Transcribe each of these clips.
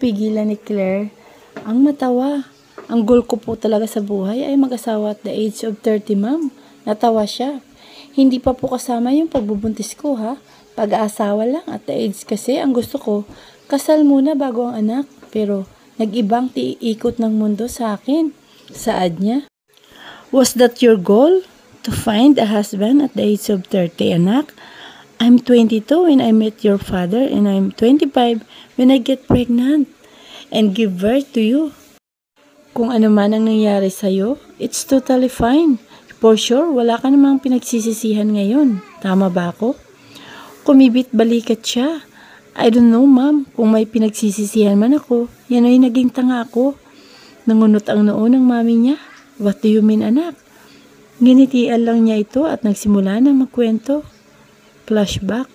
mapigilan ni Claire ang matawa. Ang goal ko po talaga sa buhay ay mag-asawa at the age of 30, ma'am. Natawa siya. Hindi pa po kasama yung pagbubuntis ko, ha? Pag-aasawa lang at the age kasi ang gusto ko, kasal muna bago ang anak. Pero nag-ibang tiikot ng mundo sa akin. Saad niya. Was that your goal? To find a husband at the age of 30, anak? I'm 22 when I met your father and I'm 25 when I get pregnant and give birth to you. Kung ano man ang nangyari sa'yo, it's totally fine. For sure, wala ka namang pinagsisisihan ngayon. Tama ba ako? Kumibit balikat siya. I don't know, ma'am, kung may pinagsisisihan man ako, yan ay naging tanga ako. Nangunot ang noo ng mami niya. What do you mean, anak? Ginitian lang niya ito at nagsimula ng magkwento. Flashback.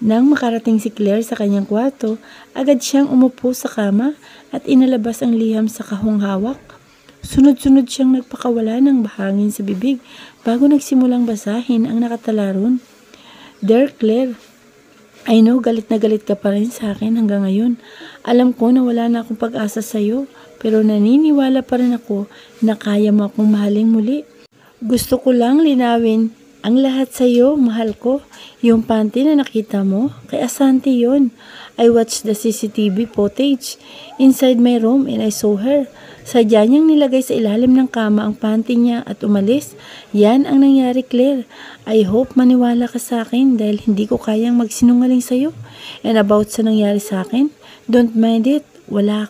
Nang makarating si Claire sa kanyang kwarto, agad siyang umupo sa kama at inalabas ang liham sa kahong hawak. Sunod-sunod siyang nagpakawala ng bahangin sa bibig bago nagsimulang basahin ang nakatala ron. Dear Claire, I know galit na galit ka pa rin sa akin hanggang ngayon. Alam ko na wala na akong pag-asa sa iyo, pero naniniwala pa rin ako na kaya mo akong mahalin muli. Gusto ko lang linawin ang lahat sa iyo, mahal ko. Yung panty na nakita mo, kay Asante yon. I watched the CCTV footage inside my room and I saw her. Sadya niyang nilagay sa ilalim ng kama ang panty niya at umalis. Yan ang nangyari, Claire. I hope maniwala ka sa akin dahil hindi ko kayang magsinungaling sa iyo. And about sa nangyari sa akin, don't mind it. Wala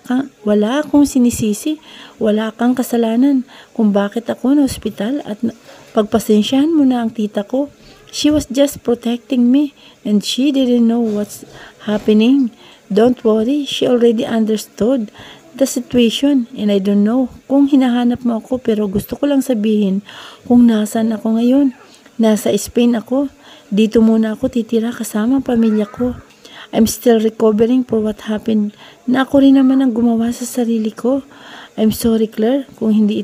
akong sinisisi. Wala kang kasalanan kung bakit ako na ospital at pagpasensyahan mo na ang tita ko. She was just protecting me and she didn't know what's happening. Don't worry, she already understood the situation and I don't know kung hinahanap mo ako pero gusto ko lang sabihin kung nasaan ako ngayon. Nasa Spain ako. Dito muna ako titira kasama ang pamilya ko. I'm still recovering for what happened na ako rin naman ang gumawa sa sarili ko. I'm sorry, Claire, kung hindi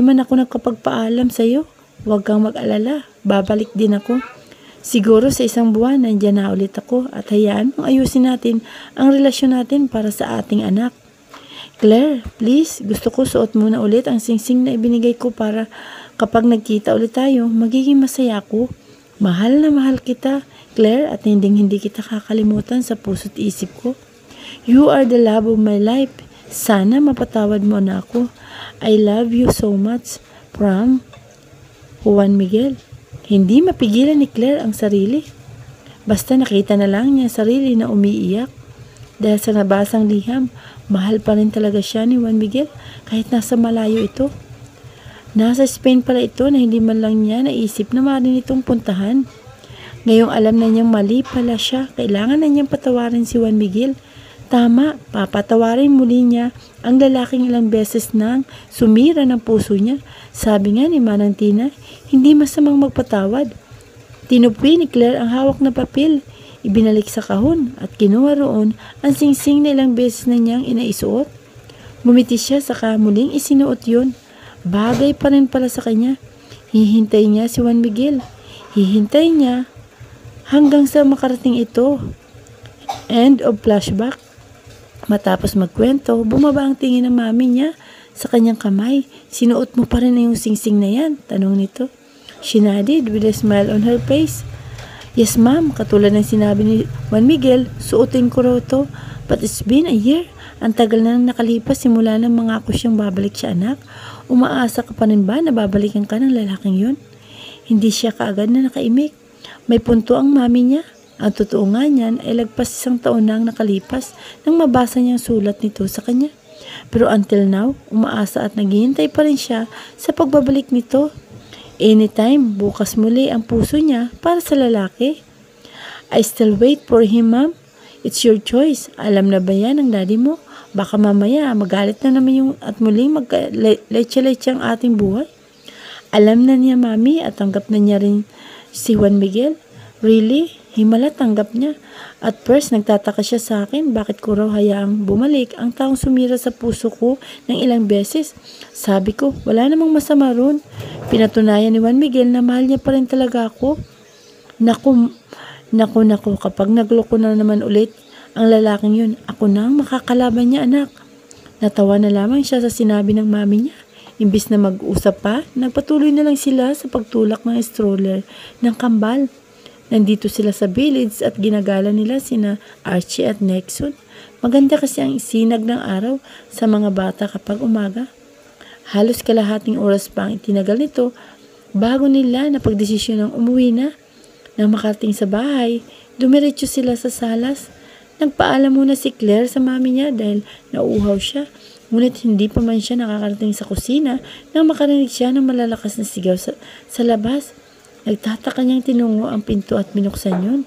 man ako nagkapagpaalam sa iyo. Huwag kang mag-alala, babalik din ako. Siguro sa isang buwan, nandiyan na ulit ako at hayaan mong ayusin natin ang relasyon natin para sa ating anak. Claire, please, gusto ko suot muna ulit ang singsing na ibinigay ko para kapag nagkita ulit tayo, magiging masaya ako. Mahal na mahal kita, Claire, at hindi kita kakalimutan sa puso't isip ko. You are the love of my life. Sana mapatawad mo na ako. I love you so much. From Juan Miguel. Hindi mapigilan ni Claire ang sarili. Basta nakita na lang niya sarili na umiiyak. Dahil sa nabasang liham, mahal pa rin talaga siya ni Juan Miguel kahit nasa malayo ito. Nasa Spain pala ito na hindi man lang niya naisip na maaaring itong puntahan. Ngayong alam na niyang mali pala siya, kailangan na niyang patawarin si Juan Miguel. Tama, papatawarin muli niya ang lalaking ilang beses nang sumira ng puso niya. Sabi nga ni Manang Tina, hindi masamang magpatawad. Tinupi ni Claire ang hawak na papel, ibinalik sa kahon at kinuha roon ang singsing na ilang beses na niyang inaisuot. Ngumiti siya saka muling isinuot yun. Bagay pa rin pala sa kanya. Hihintay niya si Juan Miguel. Hihintay niya hanggang sa makarating ito. End of flashback. Matapos magkwento, bumaba ang tingin ng mami niya sa kanyang kamay. Sinuot mo pa rin na yung singsing na yan? Tanong nito. She nodded with a smile on her face. Yes, ma'am. Katulad ng sinabi ni Juan Miguel, suotin ko raw ito. But it's been a year. Ang tagal na nakalipas simula nang mangako siyang babalik siya, anak. Umaasa ka pa rin ba na babalikan ka ng lalaking yun? Hindi siya kaagad na nakaimik. May punto ang mami niya. Ang totoo nga niyan ay lagpas 1 taon na ang nakalipas nang mabasa niyang sulat nito sa kanya. Pero until now, umaasa at naghihintay pa rin siya sa pagbabalik nito. Anytime, bukas muli ang puso niya para sa lalaki. I still wait for him, ma'am. It's your choice. Alam na ba yan ng daddy mo? Baka mamaya magalit na naman yung at muling magka-leche-leche ang ating buhay. Alam na niya, mami, at tanggap na niya rin si Juan Miguel. Really? Himala tanggap niya. At first, nagtataka siya sa akin bakit ko raw hayaang bumalik ang taong sumira sa puso ko ng ilang beses. Sabi ko, wala namang masama ron. Pinatunayan ni Juan Miguel na mahal niya pa rin talaga ako. Naku, kapag nagloko na naman ulit Ang lalaking yun, ako na ang makakalaban niya, anak. Natawa na lamang siya sa sinabi ng mami niya. Imbis na mag-usap pa, nagpatuloy na lang sila sa pagtulak ng stroller ng kambal. Nandito sila sa village at ginagala nila sina Archie at Nexon. Maganda kasi ang sinag ng araw sa mga bata kapag umaga. Halos kalahating oras pa ang itinagal nito bago nila napagdesisyon ng umuwi na. Nang makarating sa bahay, dumiretso sila sa salas. Nagpaalam muna si Claire sa mami niya dahil nauuhaw siya. Ngunit hindi pa man siya nakakarating sa kusina nang makarinig siya ng malalakas na sigaw sa labas. Nagtataka niyang tinungo ang pinto at binuksan yun.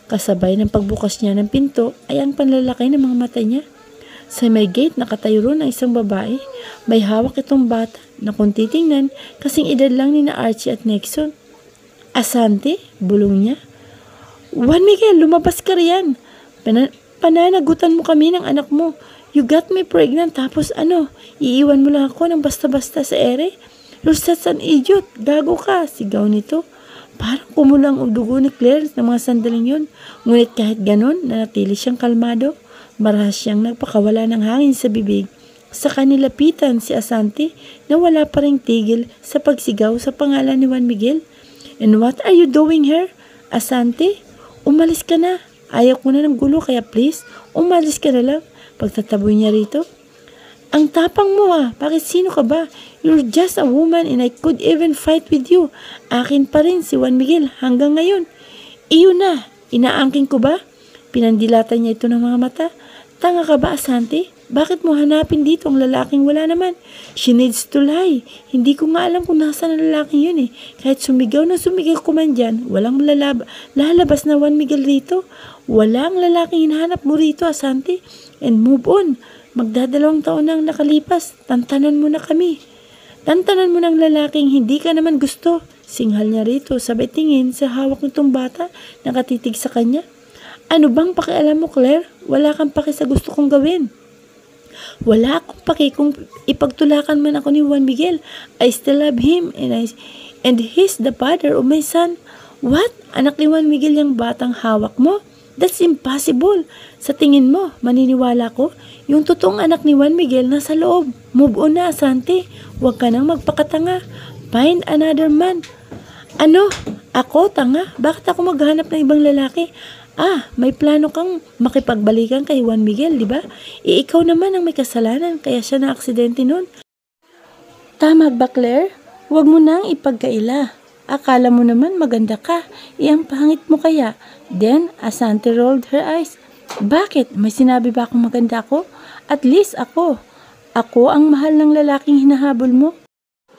Kasabay ng pagbukas niya ng pinto ay ang panlalaki ng mga mata niya. Sa may gate nakatayo ron ang isang babae. May hawak itong bata na kung titingnan kasing edad lang ni na Archie at Nexon. Asante, bulong niya. Juan Miguel, lumabas ka riyan. Pananagutan mo kami ng anak mo. You got me pregnant tapos ano, iiwan mo lang ako ng basta-basta sa ere? You're such an idiot. Gago ka, sigaw nito. Parang kumulang ang dugo ni Claire ng mga sandaling yun. Ngunit kahit ganon, nanatili siyang kalmado. Marahas siyang nagpakawala ng hangin sa bibig. Sa kanilapitan si Asante na wala pa ring tigil sa pagsigaw sa pangalan ni Juan Miguel. And what are you doing here? Asante, umalis ka na. Ayaw ko na ng gulo kaya please, umalis ka na lang. Pagtataboy niya rito. Ang tapang mo bakit sino ka ba? You're just a woman and I could even fight with you. Akin pa rin si Juan Miguel hanggang ngayon. Iyon na, inaangkin ko ba? Pinandilatan niya ito ng mga mata. Tanga ka ba, Asante? Bakit mo hanapin dito ang lalaking wala naman? She needs to lie. Hindi ko nga alam kung nasaan ang lalaking yun Kahit sumigaw na sumigaw ko man dyan, walang lalabas na Juan Miguel rito. Walang lalaking hinahanap mo rito, Asante. And move on. Magdadalawang taon na ang nakalipas. Tantanan mo na kami. Tantanan mo ng lalaking hindi ka naman gusto. Singhal niya rito, sabay tingin sa hawak nitong bata, nakatitig sa kanya. Ano bang pakialam mo, Claire? Wala kang paki sa gusto kong gawin. Wala akong paki kung ipagtulakan man ako ni Juan Miguel. I still love him and he's the father of my son. What? Anak ni Juan Miguel yung batang hawak mo? That's impossible. Sa tingin mo, maniniwala ko, yung totoong anak ni Juan Miguel nasa loob. Move on na, Asante. Huwag ka nang magpakatanga. Find another man. Ano? Ako, tanga? Bakit ako maghanap ng ibang lalaki? May plano kang makipagbalikan kay Juan Miguel, di ba? Ikaw naman ang may kasalanan, kaya siya na aksidente nun. Tama ba, Claire? Huwag mo nang ipagkaila. Akala mo naman maganda ka. Ang pangit mo kaya. Then, Asante rolled her eyes. Bakit? May sinabi ba akong maganda ako? At least ako. Ako ang mahal ng lalaking hinahabol mo.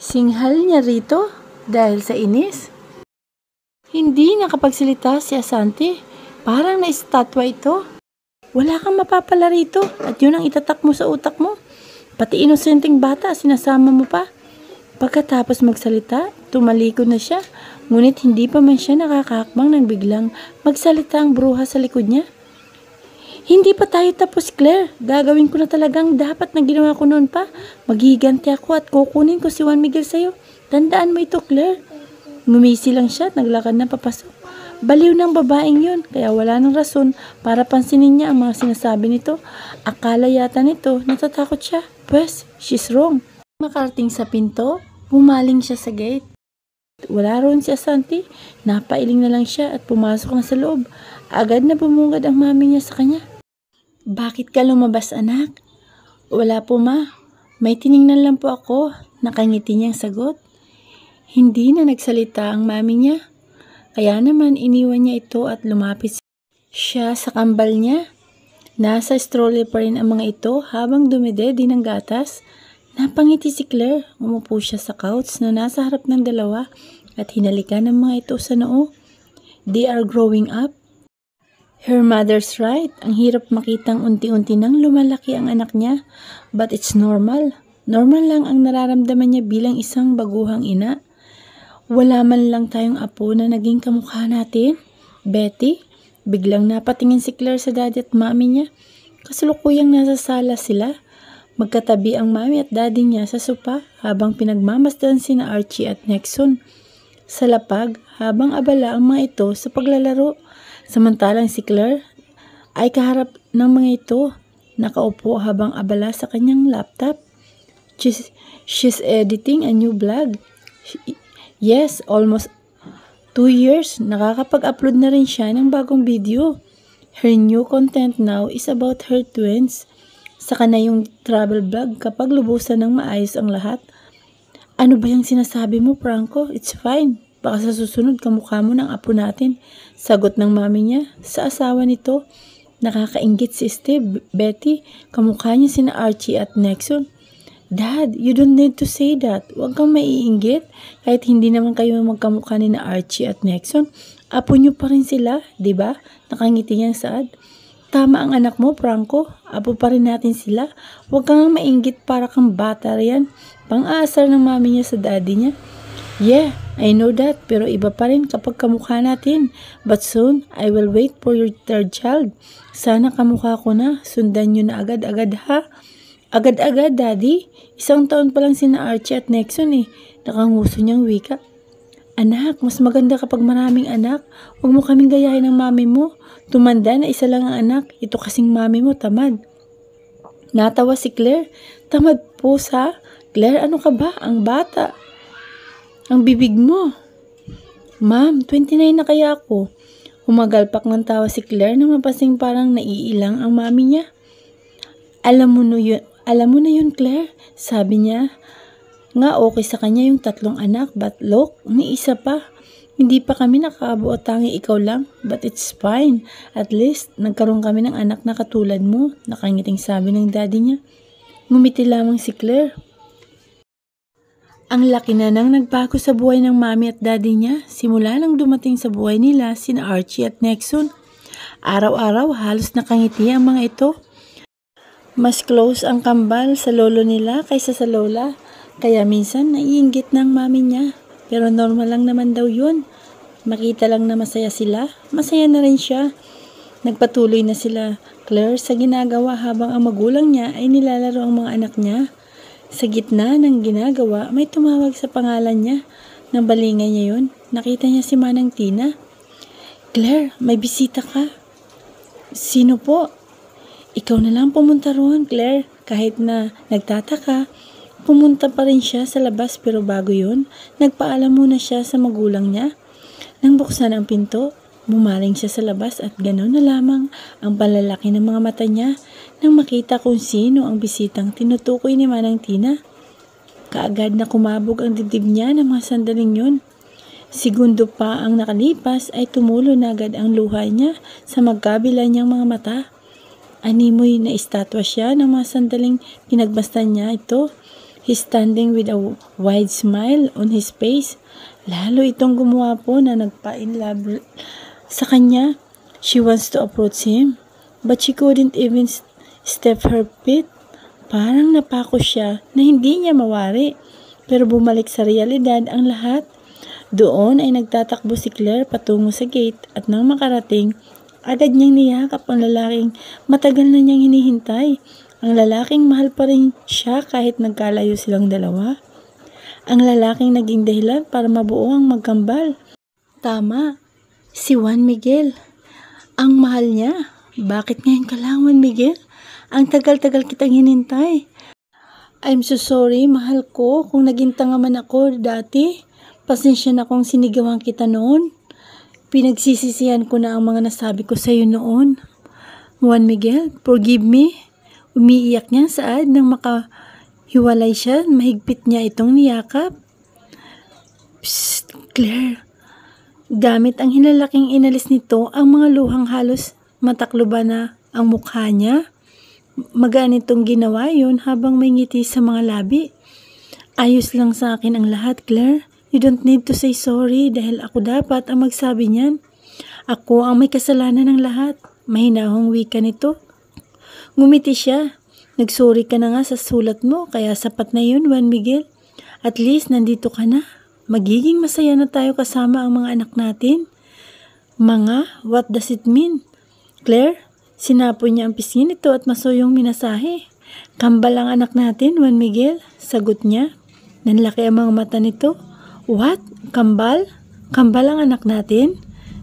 Singhal niya rito dahil sa inis. Hindi nakapagsalita si Asante. Parang naistatwa ito. Wala kang mapapala rito at yun ang itatak mo sa utak mo. Pati inosenteng bata sinasama mo pa. Pagkatapos magsalita, tumalikod na siya. Ngunit hindi pa man siya nakakakbang nang biglang magsalita ang bruha sa likod niya. Hindi pa tayo tapos, Claire. Gagawin ko na talagang dapat na ginawa ko noon pa. Maghihiganti ako at kukunin ko si Juan Miguel sa'yo. Tandaan mo ito, Claire. Ngumisi lang siya at naglakad na papasok. Baliw ng babaeng yun, kaya wala nang rason para pansinin niya ang mga sinasabi nito. Akala yata nito, natatakot siya. Pues, she's wrong. Makarating sa pinto, bumaling siya sa gate. Wala roon si Asante. Napailing na lang siya at pumasok na sa loob. Agad na bumungad ang mami niya sa kanya. Bakit ka lumabas, anak? Wala po, ma. May tiningnan lang po ako. Nakangiti niyang sagot. Hindi na nagsalita ang mami niya. Kaya naman iniwan niya ito at lumapit siya sa kambal niya. Nasa stroller pa rin ang mga ito habang dumidedi ng gatas. Napangiti si Claire. Umupo siya sa couch na nasa harap ng dalawa at hinalikan ng mga ito sa noo. They are growing up. Her mother's right. Ang hirap makitang unti-unti nang lumalaki ang anak niya. But it's normal. Normal lang ang nararamdaman niya bilang isang baguhang ina. Wala man lang tayong apo na naging kamukha natin. Betty, biglang napatingin si Claire sa daddy at mami niya. Kasalukuyang nasa sala sila. Magkatabi ang mami at daddy niya sa sopa habang pinagmamasdan sina Archie at Nexon. Sa lapag habang abala ang mga ito sa paglalaro. Samantalang si Claire ay kaharap ng mga ito. Nakaupo habang abala sa kanyang laptop. She's editing a new blog. Yes, almost 2 years. Nakakapag-upload na rin siya ng bagong video. Her new content now is about her twins. Saka na yung travel vlog kapag lubusan ng maayos ang lahat. Ano ba yung sinasabi mo, Franco? It's fine. Baka sa susunod kamukha mo ng apo natin. Sagot ng mami niya sa asawa nito. Nakakainggit si Steve. Betty, kamukha niya sina Archie at Nexon. Dad, you don't need to say that. Huwag kang maiinggit. Kahit hindi naman kayo magkamukha ni na Archie at Nexon, apo niyo pa rin sila, di ba? Nakangiti niyang saad. Tama ang anak mo, Franco. Apo pa rin natin sila. Huwag kang mainggit para kang bata riyan. Pang-aasar ng mami niya sa daddy niya. Yeah, I know that. Pero iba pa rin kapag kamukha natin. But soon, I will wait for your third child. Sana kamukha ko na. Sundan niyo na agad-agad ha. Agad-agad, Daddy. 1 taon pa lang sina Archie at Nexon eh. Nakanguso niyang wika. Anak, mas maganda kapag maraming anak. Huwag mo kaming gayahin ng mami mo. Tumanda na isa lang ang anak. Ito kasing mami mo, tamad. Natawa si Claire. Tamad po sa? Claire, ano ka ba? Ang bata. Ang bibig mo. Ma'am, 29 na kaya ako. Humagalpak ng tawa si Claire nang mapasing parang naiilang ang mami niya. Alam mo na yun, Claire. Sabi niya, nga okay sa kanya yung 3 anak, but look, may isa pa. Hindi pa kami nakakabuo, tangi ikaw lang, but it's fine. At least, nagkaroon kami ng anak na katulad mo, nakangiting sabi ng daddy niya. Ngumiti lamang si Claire. Ang laki na nang nagbago sa buhay ng mami at daddy niya, simula nang dumating sa buhay nila sina Archie at Nexon. Araw-araw halos nakangiti ang mga ito. Mas close ang kambal sa lolo nila kaysa sa lola, kaya minsan naiinggit ng mami niya. Pero normal lang naman daw yun. Makita lang na masaya sila, masaya na rin siya. Nagpatuloy na sila Claire sa ginagawa habang ang magulang niya ay nilalaro ang mga anak niya. Sa gitna ng ginagawa, may tumawag sa pangalan niya. Nang balingay niya yun, nakita niya si Manang Tina. Claire, may bisita ka. Sino po? Ikaw na lang pumunta roon, Claire. Kahit na nagtataka, pumunta pa rin siya sa labas pero bago yun, nagpaalam muna siya sa magulang niya. Nang buksan ang pinto, bumaling siya sa labas at gano'n na lamang ang palalaki ng mga mata niya nang makita kung sino ang bisitang tinutukoy ni Manang Tina. Kaagad na kumabog ang dibdib niya ng mga sandaling yun. Segundo pa ang nakalipas ay tumulo na agad ang luha niya sa magkabila niyang mga mata. Animoy na estatwa siya ng mga sandaling pinagmasdan niya ito. He's standing with a wide smile on his face. Lalo itong gumawa po na nagpa-inlove sa kanya. She wants to approach him, but she couldn't even step her feet. Parang napako siya na hindi niya mawari. Pero bumalik sa realidad ang lahat. Doon ay nagtatakbo si Claire patungo sa gate at nang makarating, agad niyang niyakap ang lalaking matagal na niyang hinihintay. Ang lalaking mahal pa rin siya kahit nagkalayo silang dalawa. Ang lalaking naging dahilan para mabuo ang magkambal. Tama, si Juan Miguel. Ang mahal niya. Bakit ngayon ka lang, Juan Miguel? Ang tagal-tagal kitang hinintay. I'm so sorry, mahal ko, kung naging tanga man ako dati. Pasensya na kung sinigawan kita noon. Pinagsisisihan ko na ang mga nasabi ko sa iyo noon. Juan Miguel, forgive me. Umiiyak niya saad nang makahiwalay siya. Mahigpit niya itong niyakap. Psst, Claire. Gamit ang hinalaking inalis nito ang mga luhang halos matakloban na ang mukha niya. Magaan itong ginawa yun habang may ngiti sa mga labi. Ayos lang sa akin ang lahat, Claire. You don't need to say sorry dahil ako dapat ang magsabi niyan. Ako ang may kasalanan ng lahat. Mahinahong wika nito. Ngumiti siya. Nagsorry ka na nga sa sulat mo kaya sapat na yun, Juan Miguel. At least nandito ka na. Magiging masaya na tayo kasama ang mga anak natin. Mga, what does it mean? Claire, sinapoy niya ang pisngi nito at masuyong minasahe. Kambal ang anak natin, Juan Miguel. Sagot niya. Nanlaki ang mga mata nito. What? Kambal? Kambal ang anak natin?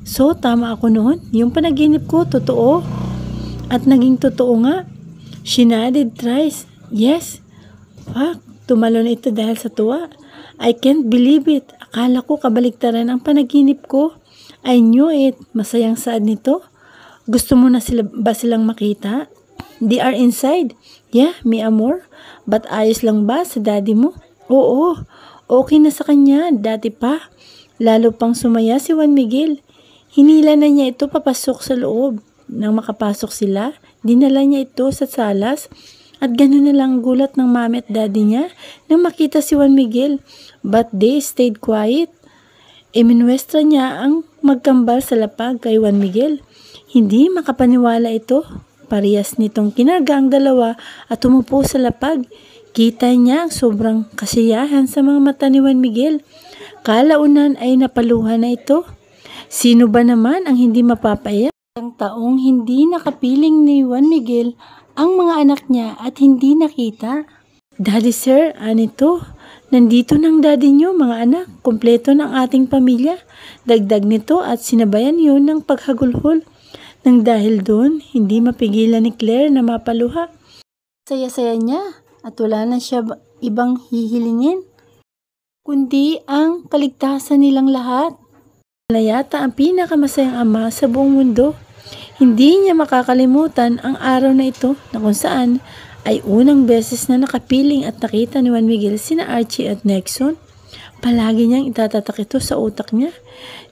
So, tama ako noon. Yung panaginip ko, totoo. At naging totoo nga. She nodded thrice. Yes. Fuck, tumalon ito dahil sa tuwa. I can't believe it. Akala ko kabaligtaran ang panaginip ko. I knew it. Masayang sad nito. Gusto mo na ba silang makita? They are inside. Yeah, mi amor. But ayos lang ba sa daddy mo? Oo, okay na sa kanya. Dati pa. Lalo pang sumaya si Juan Miguel. Hinila na niya ito papasok sa loob. Nang makapasok sila, dinala niya ito sa salas. At gano'n na lang gulat ng mami at daddy niya nang makita si Juan Miguel. But they stayed quiet. Iminuestra niya ang magkambal sa lapag kay Juan Miguel. Hindi makapaniwala ito. Parehas nitong kinarga ang dalawa at umupo sa lapag. Kita niya ang sobrang kasiyahan sa mga mata ni Juan Miguel. Kalaunan ay napaluhan na ito. Sino ba naman ang hindi mapapaiyak? Ang taong hindi nakapiling ni Juan Miguel ang mga anak niya at hindi nakita. Daddy sir, anito? Nandito ng daddy niyo mga anak. Kompleto ng ating pamilya. Dagdag nito at sinabayan yun ng paghagulhol. Nang dahil doon, hindi mapigilan ni Claire na mapaluha. Saya-saya niya at wala na siya ibang hihilingin, kundi ang kaligtasan nilang lahat. Yata ang pinakamasayang ama sa buong mundo. Hindi niya makakalimutan ang araw na ito na kung saan ay unang beses na nakapiling at nakita ni Juan Miguel sina Archie at Nexon. Palagi niyang itatatak ito sa utak niya.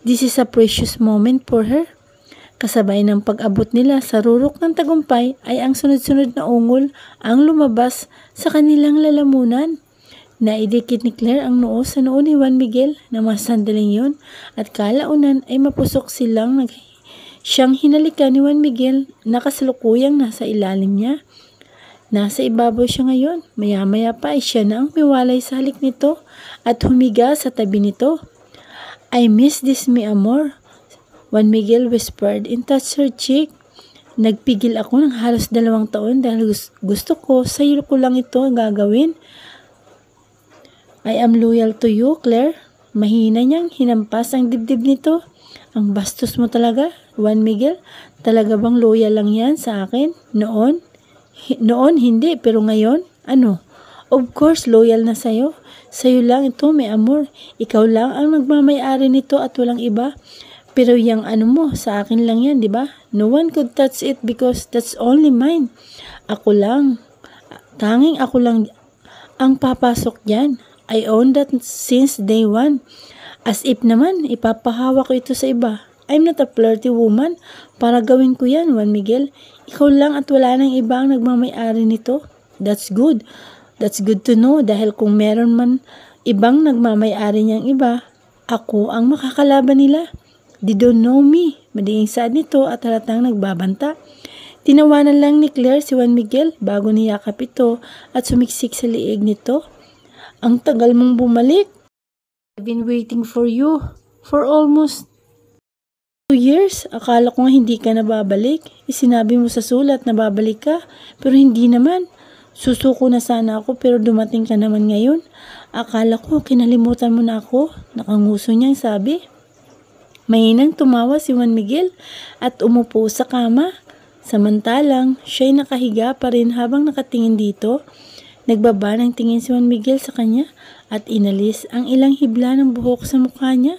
This is a precious moment for her. Kasabay ng pag-abot nila sa rurok ng tagumpay ay ang sunod-sunod na ungol ang lumabas sa kanilang lalamunan. Naidikit ni Claire ang noo sa noo ni Juan Miguel na mga sandaling yun at kalaunan ay mapusok siyang hinalikan ni Juan Miguel na kasalukuyang nasa ilalim niya. Nasa ibabaw siya ngayon. Maya-maya pa ay siya na ang miwalay sa halik nito at humiga sa tabi nito. I miss this mi amor. Juan Miguel whispered and touched her cheek. Nagpigil ako ng halos 2 taon dahil gusto ko, sa'yo ko lang ito gagawin. I am loyal to you, Claire. Mahina niyang hinampas ang dibdib nito. Ang bastos mo talaga, Juan Miguel. Talaga bang loyal lang yan sa akin? Noon? Noon hindi, pero ngayon? Ano? Of course, loyal na sa'yo. Sa'yo lang ito, may amor. Ikaw lang ang nagmamayari nito at walang iba. Pero yung ano mo, sa akin lang yan, di ba? No one could touch it because that's only mine. Ako lang. Tanging ako lang ang papasok dyan. I own that since day one. As if naman, ipapahawak ko ito sa iba. I'm not a flirty woman. Para gawin ko yan, Juan Miguel. Ikaw lang at wala nang iba ang nagmamayari nito. That's good. That's good to know dahil kung meron man ibang nagmamayari niyang iba, ako ang makakalaban nila. They don't know me. Madaing sad nito at halatang nagbabanta. Tinawanan lang ni Claire si Juan Miguel bago niyakap ito at sumiksik sa liig nito. Ang tagal mong bumalik. I've been waiting for you for almost 2 years. Akala ko nga hindi ka na babalik. Isinabi mo sa sulat na babalik ka, pero hindi naman. Susuko na sana ako pero dumating ka naman ngayon. Akala ko kinalimutan mo na ako. Nakanguso niyang sabi. Mahinang tumawa si Juan Miguel at umupo sa kama. Samantalang, siya'y nakahiga pa rin habang nakatingin dito. Nagbaba ng tingin si Juan Miguel sa kanya at inalis ang ilang hibla ng buhok sa mukha niya.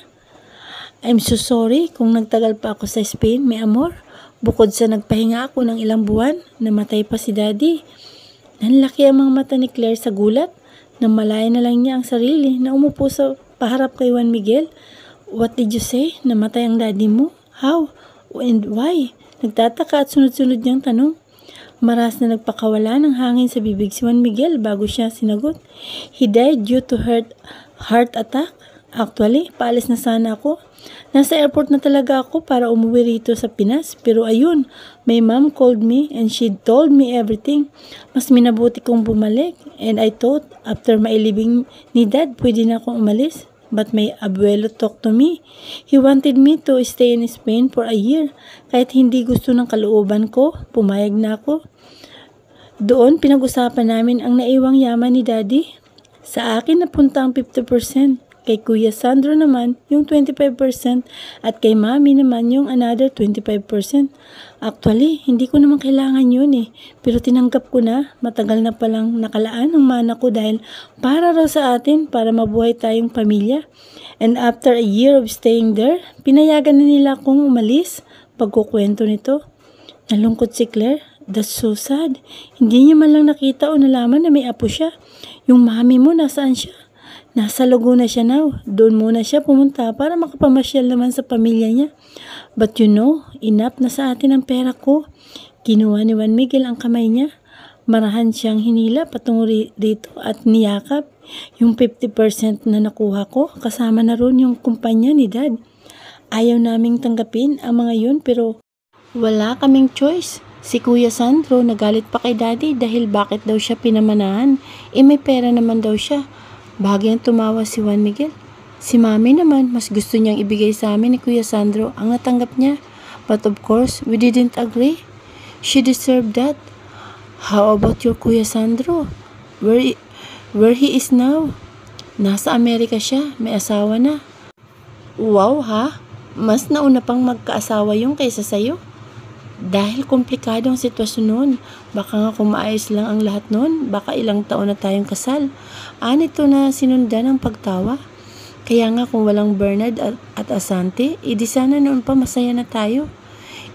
I'm so sorry kung nagtagal pa ako sa Spain, may amor. Bukod sa nagpahinga ako ng ilang buwan, namatay pa si Daddy. Nanlaki ang mga mata ni Claire sa gulat. Namalaya na lang niya ang sarili na umupo sa paharap kay Juan Miguel. What did you say? Namatay ang daddy mo? How? And why? Nagtataka at sunod-sunod niyang tanong. Maras na nagpakawala ng hangin sa bibig si Juan Miguel bago siya sinagot. He died due to heart attack. Actually, paalis na sana ako. Nasa airport na talaga ako para umuwi rito sa Pinas. Pero ayun, my mom called me and she told me everything. Mas minabuti kong bumalik. And I thought, after mailibing ni dad, pwede na akong umalis. But my abuelo talked to me. He wanted me to stay in Spain for a year. Kahit hindi gusto ng kalooban ko, pumayag na ako. Doon pinag-usapan namin ang naiwang yaman ni Daddy. Sa akin napunta ang 50%. Kay Kuya Sandro naman yung 25% at kay Mami naman yung another 25%. Actually, hindi ko naman kailangan yun eh. Pero tinanggap ko na, matagal na palang nakalaan ang mana ko dahil para raw sa atin, para mabuhay tayong pamilya. And after a year of staying there, pinayagan na nila akong umalis. Pagkukwento nito, nalungkot si Claire. That's so sad. Hindi niya man lang nakita o nalaman na may apo siya. Yung mami mo, nasaan siya? Nasa Laguna siya now. Doon muna siya pumunta para makapamasyal naman sa pamilya niya. But you know, enough na sa atin ang pera ko. Kinuha ni Juan Miguel ang kamay niya. Marahan siyang hinila patungo rito at niyakap. Yung 50% na nakuha ko, kasama na ron yung kumpanya ni Dad. Ayaw naming tanggapin ang mga yun pero wala kaming choice. Si Kuya Sandro nagalit pa kay Daddy dahil bakit daw siya pinamanahan. May pera naman daw siya. Bahagyang tumawa si Juan Miguel. Si Mami naman, mas gusto niyang ibigay sa amin ni Kuya Sandro ang natanggap niya. But of course, we didn't agree. She deserved that. How about your Kuya Sandro? Where he is now? Nasa Amerika siya, may asawa na. Wow ha? Mas nauna pang magkaasawa yung kaysa sayo? Dahil komplikado ang sitwasyon noon. Baka nga kung maayos lang ang lahat noon, baka ilang taon na tayong kasal. Nito na sinundan ang pagtawa. Kaya nga kung walang Bernard at Asante, di sana noon pa masaya na tayo.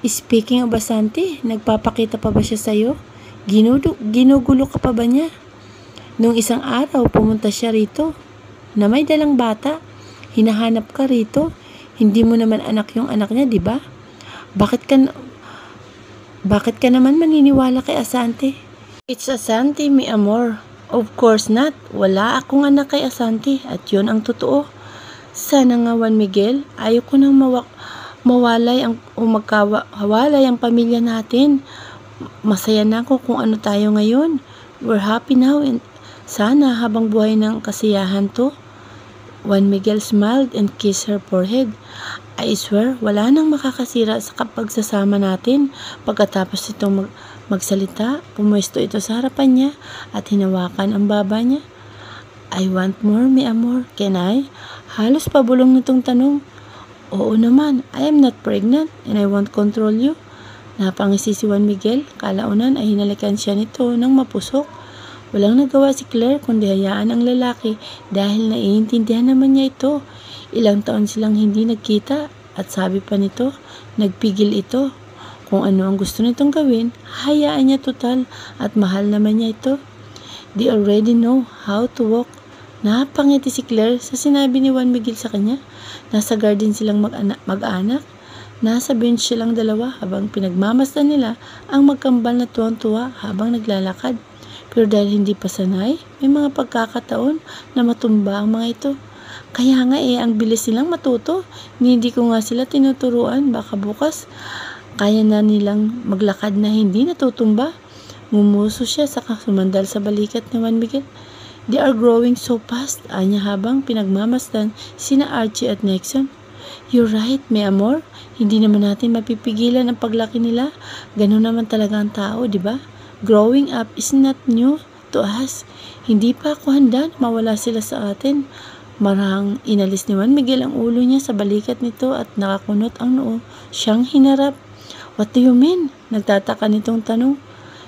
Speaking of Asante, nagpapakita pa ba siya sa'yo? Ginugulo ka pa ba niya? Nung isang araw, pumunta siya rito na may dalang bata. Hinahanap ka rito. Hindi mo naman anak yung anak niya, di ba? Bakit ka naman maniniwala kay Asante? It's Asante, mi amor. Of course not. Wala akong anak kay Asante at yun ang totoo. Sana nga Juan Miguel, ayaw ko nang mawalay ang pamilya natin. Masaya na ako kung ano tayo ngayon. We're happy now and sana habang buhay ng kasiyahan to. Juan Miguel smiled and kissed her forehead. I swear, wala nang makakasira sa pagsasama natin. Pagkatapos itong magsalita, pumuesto ito sa harapan niya at hinawakan ang baba niya. I want more, mi amor. Can I? Halos pabulong nitong tanong. Oo naman, I am not pregnant and I won't control you. Napangisi si Juan Miguel. Kalaunan ay hinalikan siya nito ng mapusok. Walang nagawa si Claire kundi hayaan ang lalaki dahil naiintindihan naman niya ito. Ilang taon silang hindi nagkita at sabi pa nito, nagpigil ito. Kung ano ang gusto nitong gawin, hayaan niya total at mahal naman niya ito. They already know how to walk. Napangiti si Claire sa sinabi ni Juan Miguel sa kanya. Nasa garden silang mag-anak. Nasa bench silang dalawa habang pinagmamasdan nila ang magkambal na tuwang-tuwa habang naglalakad. Pero dahil hindi pa sanay, may mga pagkakataon na matumba ang mga ito. Kaya nga ang bilis silang matuto. Hindi ko nga sila tinuturuan. Baka bukas, kaya na nilang maglakad na hindi natutumba. Ngumuso siya saka sumandal sa balikat ni Juan Miguel. They are growing so fast, anya habang pinagmamasdan sina Archie at Nexon. You're right, mi amor. Hindi naman natin mapipigilan ang paglaki nila. Ganun naman talaga ang tao, di ba? Growing up is not new to us. Hindi pa ako handa na mawala sila sa atin. Marahang inalis ni Juan Miguel ang ulo niya sa balikat nito at nakakunot ang noo. Siyang hinarap. What do you mean? Nagtataka nitong tanong.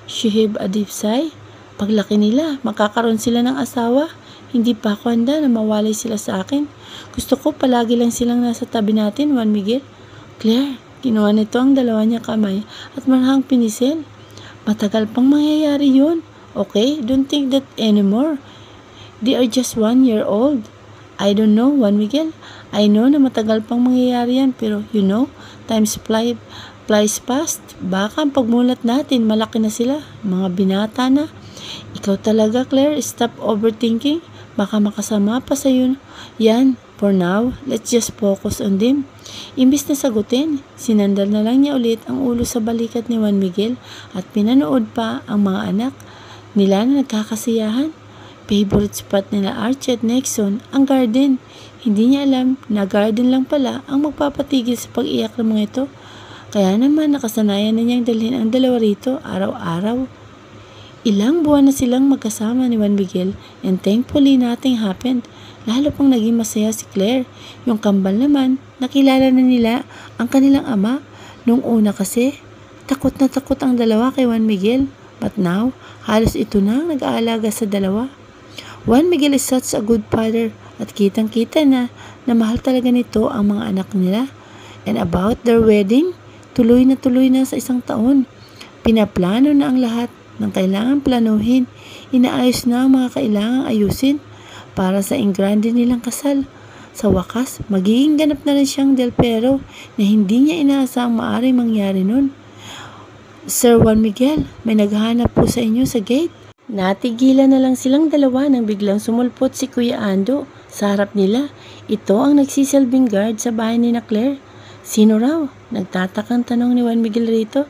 She heaved a deep sigh. Paglaki nila, makakaroon sila ng asawa. Hindi pa ako handa na mawalay sila sa akin. Gusto ko palagi lang silang nasa tabi natin, Juan Miguel. Claire, kinuha nito ang dalawa niya kamay at marahang pinisil. Matagal pang mangyayari yun. Okay, don't think that anymore. They are just 1 year old. I don't know, Juan Miguel. I know na matagal pang mangyayari yan, pero you know, time flies fast. Baka ang pagmulat natin, malaki na sila. Mga binata na. Ikaw talaga, Claire, stop overthinking. Baka makasama pa sa'yo. Yan, for now, let's just focus on them. Imbis na sagutin, sinandal na lang niya ulit ang ulo sa balikat ni Juan Miguel at pinanood pa ang mga anak nila na nagkakasiyahan. Favorite spot nila Archie at Nexon, ang garden. Hindi niya alam na garden lang pala ang magpapatigil sa pag-iyak ng mga ito. Kaya naman nakasanayan na niyang dalhin ang dalawa rito araw-araw. Ilang buwan na silang magkasama ni Juan Miguel and thankfully nothing happened. lalo pang naging masaya si Claire. Yung kambal naman, nakilala na nila ang kanilang ama. Nung una kasi, takot na takot ang dalawa kay Juan Miguel. But now, halos ito na ang nag-aalaga sa dalawa. Juan Miguel is such a good father at kitang-kita na mahal talaga nito ang mga anak nila. And about their wedding, tuloy na sa isang taon. Pinaplano na ang lahat ng kailangan planuhin. Inaayos na ang mga kailangang ayusin para sa engrande nilang kasal. Sa wakas, magiging ganap na rin siyang Del Pero na hindi niya inaasahang maaaring mangyari nun. Sir Juan Miguel, may naghahanap po sa inyo sa gate. Natigilan na lang silang dalawa nang biglang sumulpot si Kuya Ando sa harap nila. Ito ang nagsisilbing guard sa bahay ni na Claire. Sino raw? Nagtatakang tanong ni Juan Miguel rito.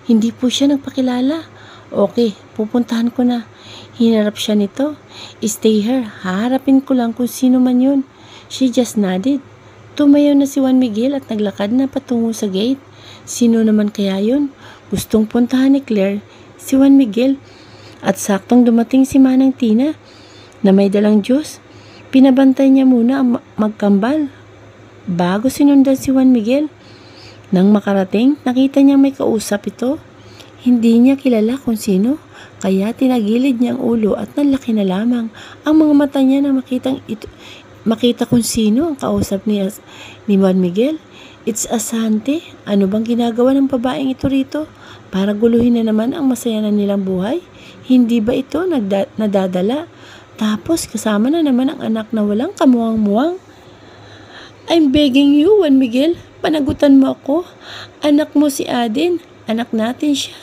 Hindi po siya nagpakilala. Okay, pupuntahan ko na. Hinarap siya nito. Stay here, haharapin ko lang kung sino man yun. She just nodded. Tumayo na si Juan Miguel at naglakad na patungo sa gate. Sino naman kaya yun? Gustong puntahan ni Claire si Juan Miguel. At saktong dumating si Manang Tina na may dalang juice. Pinabantay niya muna ang magkambal bago sinundan si Juan Miguel. Nang makarating, nakita niya may kausap ito. Hindi niya kilala kung sino, kaya tinagilid niya ang ulo at nalaki na lamang ang mga mata niya na makita kung sino ang kausap ni Juan Miguel. It's Asante. Ano bang ginagawa ng babaeng ito rito? Para guluhin na naman ang masaya na nilang buhay? Hindi ba ito nadadala? Tapos kasama na naman ang anak na walang kamuwang-muwang. I'm begging you, Juan Miguel, panagutan mo ako. Anak mo si Aden, anak natin siya.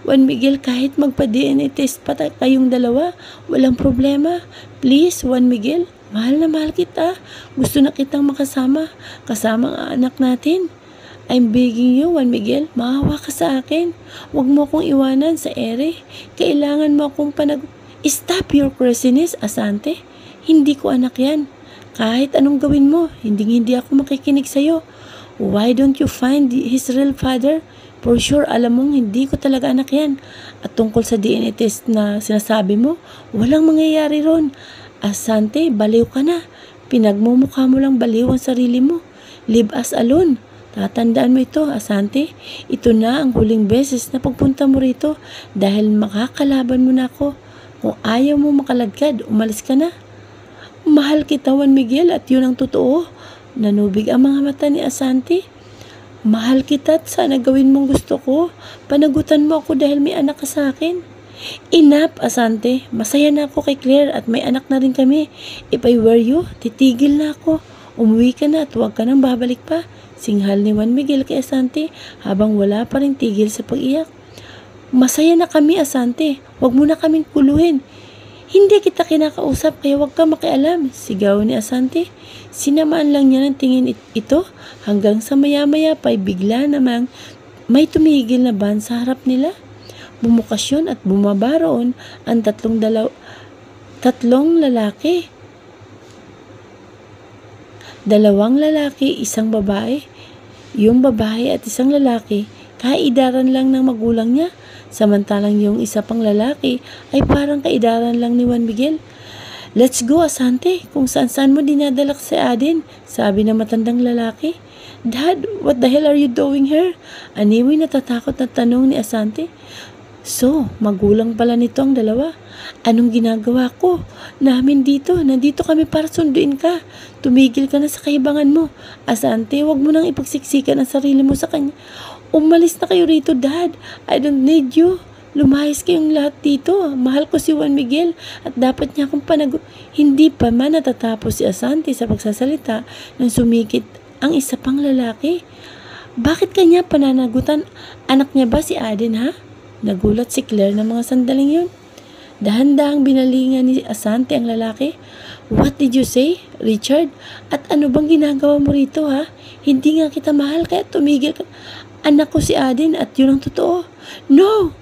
Juan Miguel, kahit magpa-DNA test pa kayong dalawa, walang problema. Please, Juan Miguel, mahal na mahal kita. Gusto na kitang makasama, kasama ang anak natin. I'm begging you, Juan Miguel, maawa ka sa akin. Huwag mo akong iwanan sa ere. Kailangan mo akong Stop your craziness, Asante. Hindi ko anak yan. Kahit anong gawin mo, hindi ako makikinig sa'yo. Why don't you find his real father? For sure, alam mong hindi ko talaga anak yan. At tungkol sa DNA test na sinasabi mo, walang mangyayari ron. Asante, baliw ka na. Pinagmumukha mo lang baliw ang sarili mo. Leave us alone. Tatandaan mo ito, Asante. Ito na ang huling beses na pagpunta mo rito dahil makakalaban mo na ako. Kung ayaw mo makaladkad, umalis ka na. Mahal kita, Juan Miguel, at yun ang totoo. Nanubig ang mga mata ni Asante. Mahal kita at sana gawin mong gusto ko. Panagutan mo ako dahil may anak ka sa akin. Enough, Asante. Masaya na ako kay Claire at may anak na rin kami. If I were you, titigil na ako. Umuwi ka na at huwag ka nang babalik pa. Singhal ni Juan Miguel kay Asante habang wala pa rin tigil sa pag-iyak. Masaya na kami, Asante. Huwag mo na kaming kuluhin. Hindi kita kinakausap kaya huwag ka makialam, sigaw ni Asante. Sinamaan lang niya ng tingin ito hanggang sa maya-maya pa'y bigla namang may tumigil na van sa harap nila. Bumukas yun at bumaba roon ang tatlong lalaki. Dalawang lalaki, isang babae. Yung babae at isang lalaki, kaidaran lang ng magulang niya. Samantalang yung isa pang lalaki ay parang kaidaran lang ni Juan Miguel. Let's go, Asante. Kung saan-saan mo dinadala si Aden, sabi ng matandang lalaki. Dad, what the hell are you doing here? Animoy natatakot na tanong ni Asante. So, magulang pala nito ang dalawa. Anong ginagawa ko? Namin dito. Nandito kami para sunduin ka. Tumigil ka na sa kaibangan mo. Asante, wag mo nang ipagsiksikan ang sarili mo sa kanya. Umalis na kayo rito, Dad. I don't need you. Lumayas kayong lahat dito. Mahal ko si Juan Miguel at dapat niya akong Hindi pa man natatapos si Asante sa pagsasalita nang sumikit ang isa pang lalaki. Bakit kanya pananagutan? Anak niya ba si Aden, ha? Nagulat si Claire ng mga sandaling yun. Dahan-dahang binalingan ni Asante ang lalaki. What did you say, Richard? At ano bang ginagawa mo rito, ha? Hindi nga kita mahal kaya tumigil ka. Anak ko si Aden at yun ang totoo. No,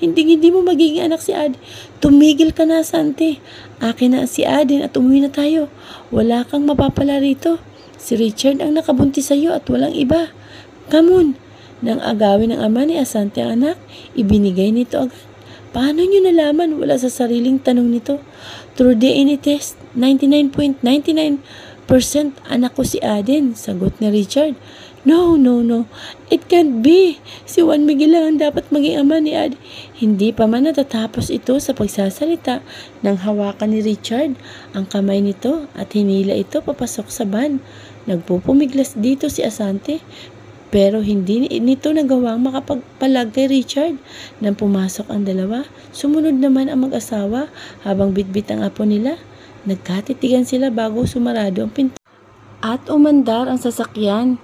hindi mo magiging anak si Aden. Tumigil ka na, Asante. Akin na si Aden at umuwi na tayo. Wala kang mapapala rito. Si Richard ang nakabuntis sa iyo at walang iba. Come on. Nang agawin ng ama ni Asante ang anak, ibinigay nito agad Paano nyo nalaman? Wala sa sariling tanong nito. Through DNA test, 99.99% anak ko si Aden, sagot ni Richard. No, no, no. It can't be. Si Juan Miguel lang ang dapat maging ama ni Aden. Hindi pa man natatapos ito sa pagsasalita nang hawakan ni Richard ang kamay nito at hinila ito papasok sa van. Nagpupumiglas dito si Asante. Pero hindi nito nagawang makapagpalag kay Richard. Nang pumasok ang dalawa, sumunod naman ang mag-asawa habang bitbit ang apo nila. Nagkatitigan sila bago sumarado ang pinto. At umandar ang sasakyan.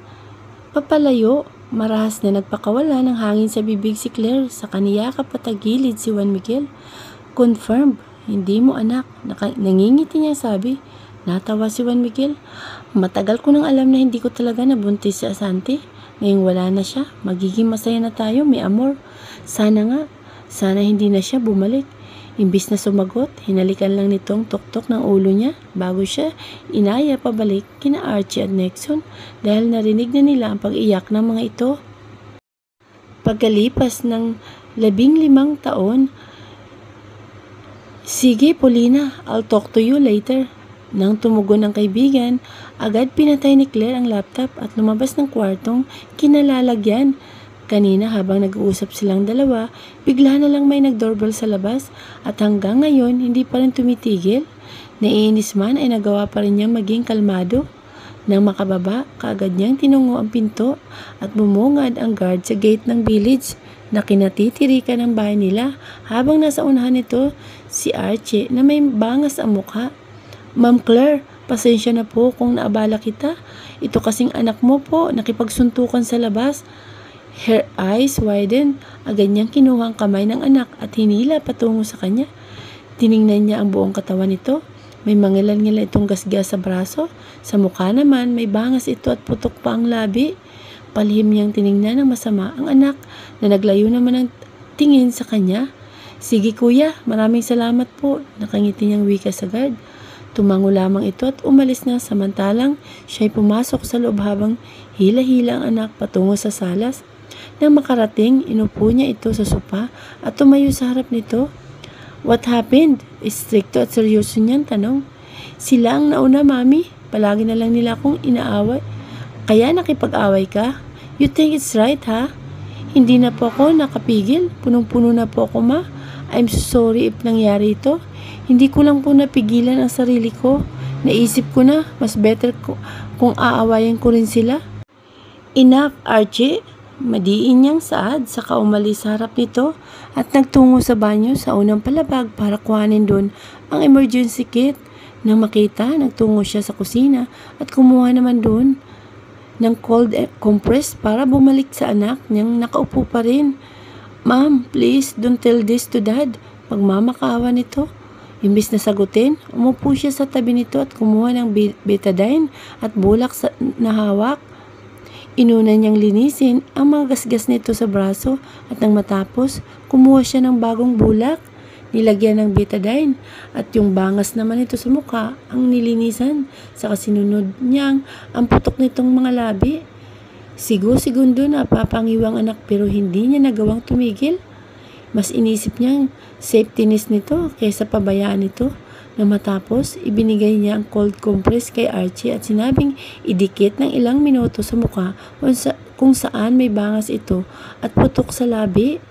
Papalayo, marahas na nagpakawala ng hangin sa bibig si Claire sa kaniyakap patagilid si Juan Miguel. Confirmed, hindi mo anak, nangingiti niya sabi. Natawa si Juan Miguel. Matagal ko nang alam na hindi ko talaga nabuntis si Asante. Ngayong wala na siya, magiging masaya na tayo, may amor. Sana nga, sana hindi na siya bumalik. Imbis na sumagot, hinalikan lang nitong tuktok ng ulo niya bago siya inaya pabalik kina Archie at Nexon dahil narinig na nila ang pag-iyak ng mga ito. Pagkalipas ng 15 taon, sige Paulina, I'll talk to you later. Nang tumugon ang kaibigan, agad pinatay ni Claire ang laptop at lumabas ng kwartong kinalalagyan. Kanina habang nag-uusap silang dalawa, bigla na lang may nag-doorbell sa labas at hanggang ngayon hindi pa rin tumitigil. Naiinis man ay nagawa pa rin niyang maging kalmado. Nang makababa, kaagad niyang tinungo ang pinto at bumungad ang guard sa gate ng village na kinatitirikan ng bahay nila habang nasa unahan nito si Archie na may bangas ang mukha. Ma'am Claire, pasensya na po kung naabala kita. Ito kasing anak mo po, nakipagsuntukan sa labas. Her eyes widened. Agad niyang kinuha ang kamay ng anak at hinila patungo sa kanya. Tiningnan niya ang buong katawan nito. May mangilan-ngilan itong gasgas sa braso. Sa mukha naman, may bangas ito at putok pa ang labi. Palihim niyang tiningnan ng masama ang anak na naglayo naman ng tingin sa kanya. Sige kuya, maraming salamat po. Nakangiti niyang wika sa guard. Tumango lamang ito at umalis na samantalang siya'y pumasok sa loob habang hila-hila ang anak patungo sa salas. Nang makarating, inupo niya ito sa sopa at tumayo sa harap nito. What happened? Istrikto at seryoso niyang tanong. Sila ang nauna, mami. Palagi na lang nila akong inaaway. Kaya nakipag-away ka? You think it's right, ha? Hindi na po ako nakapigil. Punong-puno na po ako, ma. I'm so sorry if nangyari ito. Hindi ko lang po napigilan ang sarili ko. Naisip ko na, mas better kung aawayan ko rin sila. Enough, Archie. Madiin niyang saad saka umalis sa harap nito at nagtungo sa banyo sa unang palabag para kuhanin doon ang emergency kit. Nang makita, nagtungo siya sa kusina at kumuha naman doon ng cold compress para bumalik sa anak niyang nakaupo pa rin. Ma'am, please don't tell this to Dad. Pagmamakaawa nito. Imbis na sagutin, umupo siya sa tabi nito at kumuha ng betadine at bulak na hawak. Inuna niyang linisin ang mga gasgas nito sa braso at nang matapos, kumuha siya ng bagong bulak. Nilagyan ng betadine at yung bangas naman ito sa mukha ang nilinisan sa kasinunod niyang ang putok nitong mga labi. Segundo na papangiwang anak pero hindi niya nagawang tumigil. Mas inisip niyang safetyness nito kaysa pabayaan nito. Na matapos, ibinigay niya ang cold compress kay Archie at sinabing idikit ng ilang minuto sa mukha kung saan may bangas ito at putok sa labi.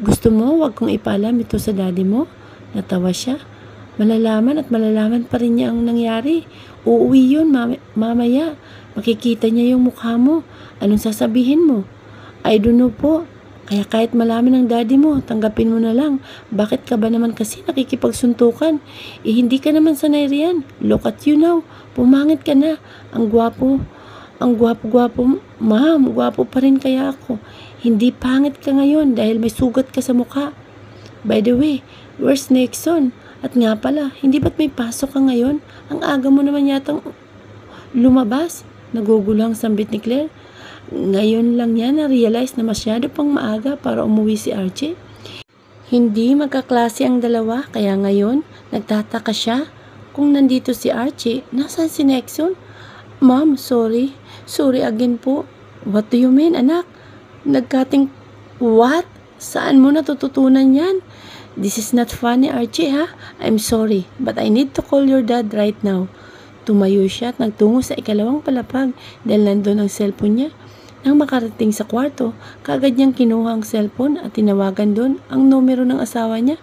Gusto mo wag kong ipaalam ito sa daddy mo? Natawa siya. Malalaman at malalaman pa rin niya ang nangyari. Uuwi yun mamaya. Makikita niya yung mukha mo. Anong sasabihin mo? I don't know po. Kaya kahit malaman ng daddy mo, tanggapin mo na lang. Bakit ka ba naman kasi nakikipagsuntukan? Hindi ka naman sanay riyan. Look at you now. Pumangit ka na. Ang gwapo. Ang gwapo-gwapo. Ma'am, gwapo pa rin kaya ako. Hindi pangit ka ngayon dahil may sugat ka sa mukha. By the way, where's Nexon? At nga pala, hindi ba't may pasok ka ngayon? Ang aga mo naman yatang lumabas. Nagugulang sambit ni Claire. Ngayon lang niya na-realize na masyado pang maaga para umuwi si Archie. Hindi magkaklase ang dalawa kaya ngayon nagtataka siya kung nandito si Archie. Nasaan si Nexon? Ma'am, sorry. Sorry again po. What do you mean, anak? Nagkating... What? Saan mo natututunan yan? This is not funny, Archie, ha? I'm sorry, but I need to call your dad right now. Tumayo siya at nagtungo sa ikalawang palapag dahil nandun ang cellphone niya. Nang makarating sa kwarto, kaagad niyang kinuha ang cellphone at tinawagan doon ang numero ng asawa niya.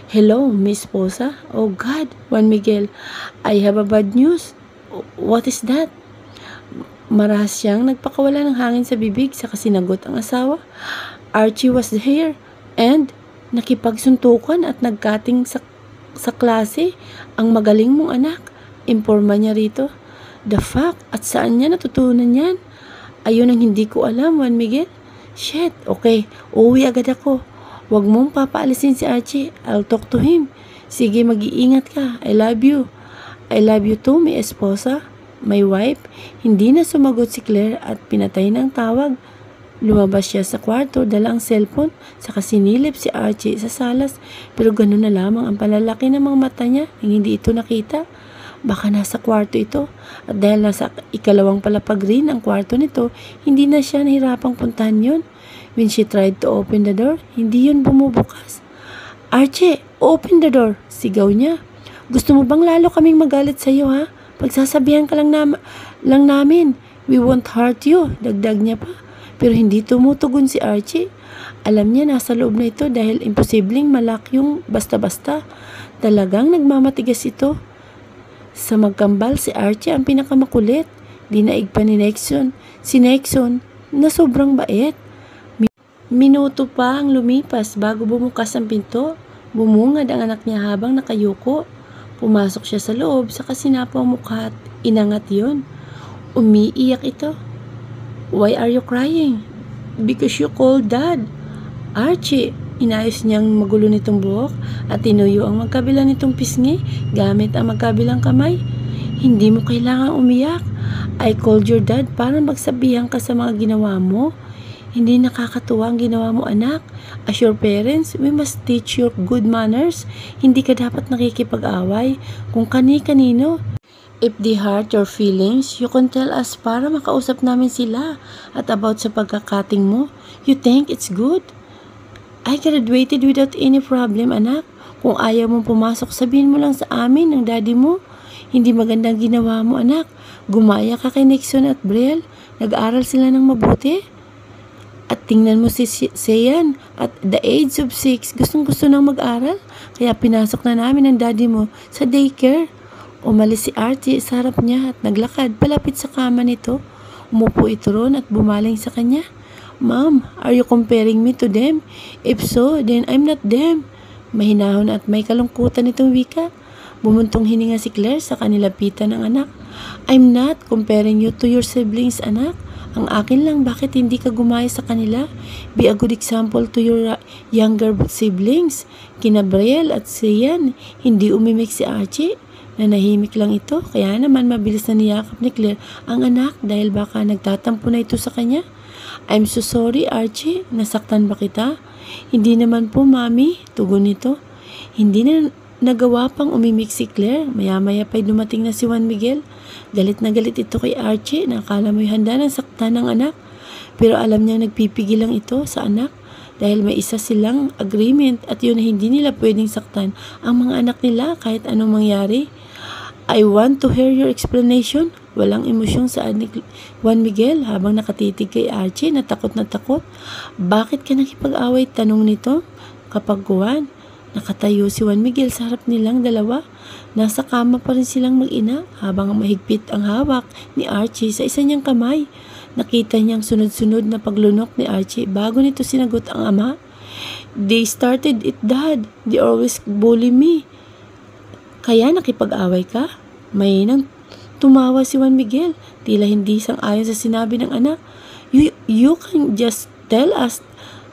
Hello, Miss Posa? Oh God, Juan Miguel, I have a bad news. What is that? Marahas siyang nagpakawala ng hangin sa bibig sa sinagot ang asawa. Archie was here and nakipagsuntukan at nagkating sa klase ang magaling mong anak. Imporma niya rito. The fuck? At saan niya natutunan yan? Ayun ang hindi ko alam, Juan Miguel. Shit, okay. Uuwi agad ako. Huwag mong papaalisin si Archie. I'll talk to him. Sige, mag-iingat ka. I love you. I love you too, mi esposa. My wife. Hindi na sumagot si Claire at pinatay ng tawag. Lumabas siya sa kwarto, dala ang cellphone, saka sinilip si Archie sa salas. Pero gano'n na lamang ang palalaki ng mga mata niya nang hindi ito nakita. Baka nasa kwarto ito at dahil nasa ikalawang palapag rin ang kwarto nito, hindi na siya nahirapang puntahan yun. When she tried to open the door, hindi yun bumubukas. Archie, open the door! Sigaw niya. Gusto mo bang lalo kaming magalit sa iyo, ha? Pagsasabihan ka lang namin. We won't hurt you, dagdag niya pa. Pero hindi tumutugon si Archie. Alam niya nasa loob na ito dahil imposibleng malak yung basta-basta. Talagang nagmamatigas ito. Sa magkambal, si Archie ang pinakamakulit. Dinaig pa ni Nexon. Si Nexon na sobrang bait. Minuto pa ang lumipas bago bumukas ang pinto. Bumungad ang anak niya habang nakayuko. Pumasok siya sa loob, saka sinapa ang mukha at inangat yun. Umiiyak ito. Why are you crying? Because you called Dad. Archie, inayos niyang magulo nitong buhok at tinuyo ang magkabilang nitong pisngi gamit ang magkabilang kamay. Hindi mo kailangang umiyak. I called your dad para magsabihan ka sa mga ginawa mo. Hindi nakakatuwa ang ginawa mo, anak. As your parents, we must teach you good manners. Hindi ka dapat nakikipag-away kung kani-kanino. If they hurt your feelings, you can tell us para makausap namin sila. At about sa pagkakating mo, you think it's good? I graduated without any problem, anak. Kung ayaw mong pumasok, sabihin mo lang sa amin ng daddy mo. Hindi magandang ginawa mo, anak. Gumaya ka kay Nixon at Brielle. Nag-aaral sila ng mabuti. At tingnan mo si Sean, at the age of 6, gustong-gusto nang mag-aral. Kaya pinasok na namin ang daddy mo sa daycare. Umalis si Archie sa harap niya at naglakad palapit sa kama nito. Umupo ito ron at bumaling sa kanya. Mom, are you comparing me to them? If so, then I'm not them. Mahinahon at may kalungkutan itong wika. Bumuntong hininga si Claire sa kanilapitan ng anak. I'm not comparing you to your siblings, anak. Ang akin lang, bakit hindi ka gumaya sa kanila? Be a good example to your younger siblings. Kina Brielle at Sian, hindi umimik si Archie. Nanahimik lang ito, kaya naman mabilis na niyakap ni Claire ang anak dahil baka nagtatampo na ito sa kanya. I'm so sorry, Archie. Nasaktan ba kita? Hindi naman po, Mami. Tugon nito. Hindi na nagawa pang umimik si Claire. Maya-maya pa'y dumating na si Juan Miguel. Galit na galit ito kay Archie na akala mo'y handa ng saktan ng anak. Pero alam niyang nagpipigil lang ito sa anak dahil may isa silang agreement at yun na hindi nila pwedeng saktan ang mga anak nila kahit anong mangyari. I want to hear your explanation. Walang emosyong saad ni Juan Miguel habang nakatitig kay Archie na takot na takot. Bakit ka nakipag-away? Tanong nito. Kapag Juan, nakatayo si Juan Miguel sa harap nilang dalawa. Nasa kama pa rin silang mag-ina habang mahigpit ang hawak ni Archie sa isa niyang kamay. Nakita niyang sunod-sunod na paglunok ni Archie bago nito sinagot ang ama. They started it, Dad. They always bully me. Kaya nakipag-away ka? May nang tumawa si Juan Miguel. Tila hindi sang-ayon sa sinabi ng anak. You can just tell us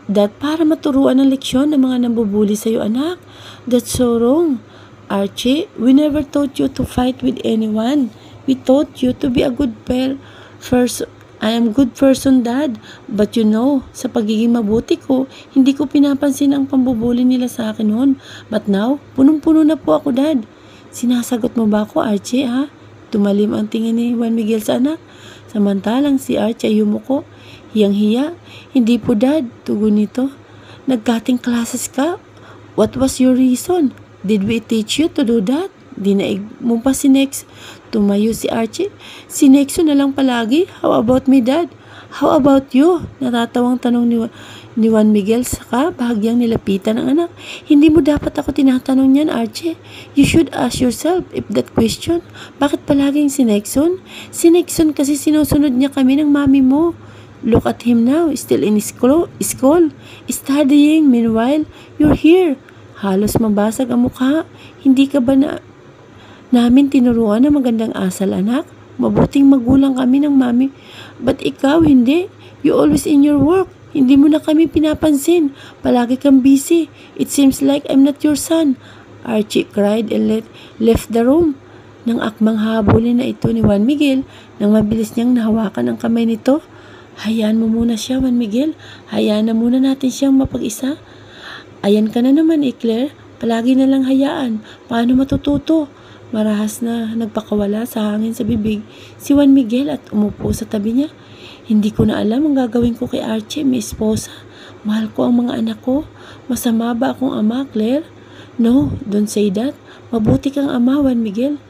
that para maturuan ng leksyon ng mga nambubuli sa iyo, anak. That's so wrong. Archie, we never taught you to fight with anyone. We taught you to be a good person. I am good person, Dad. But you know, sa pagiging mabuti ko, hindi ko pinapansin ang pambubuli nila sa akin noon. But now, punong-puno na po ako, Dad. Sinasagot mo ba ako, Archie, ha? Tumalim ang tingin ni Juan Miguel sa anak. Samantalang si Archie ay yumuko. Hiyang-hiya. Hindi po, Dad. Tugon nito. Nagkating classes ka? What was your reason? Did we teach you to do that? Dinaig mo pa si Nex. Tumayo si Archie. Si Nexo na lang palagi. How about me, Dad? How about you? Natatawang tanong ni Juan Miguel saka bahagyang nilapitan ng anak. Hindi mo dapat ako tinatanong niyan, Archie. You should ask yourself if that question. Bakit palaging si Nexon? Si Nexon kasi sinusunod niya kami ng mami mo. Look at him now, still in school, studying. Meanwhile, you're here. Halos mabasag ang mukha. Hindi ka ba namin tinuruan ng magandang asal, anak? Mabuting magulang kami ng mami. But ikaw, hindi. You always in your work. Hindi mo na kami pinapansin. Palagi kang busy. It seems like I'm not your son. Archie cried and left the room. Nang akmang habulin na ito ni Juan Miguel, nang mabilis niyang nahawakan ang kamay nito. Hayaan mo muna siya, Juan Miguel. Hayaan na muna natin siyang mapag-isa. Ayan ka na naman, Claire. Palagi na lang hayaan. Paano matututo? Marahas na nagpakawala sa hangin sa bibig si Juan Miguel at umupo sa tabi niya. Hindi ko na alam ang gagawin ko kay Archie, may esposa. Mahal ko ang mga anak ko. Masama ba akong ama, Claire? No, don't say that. Mabuti kang ama, Juan Miguel.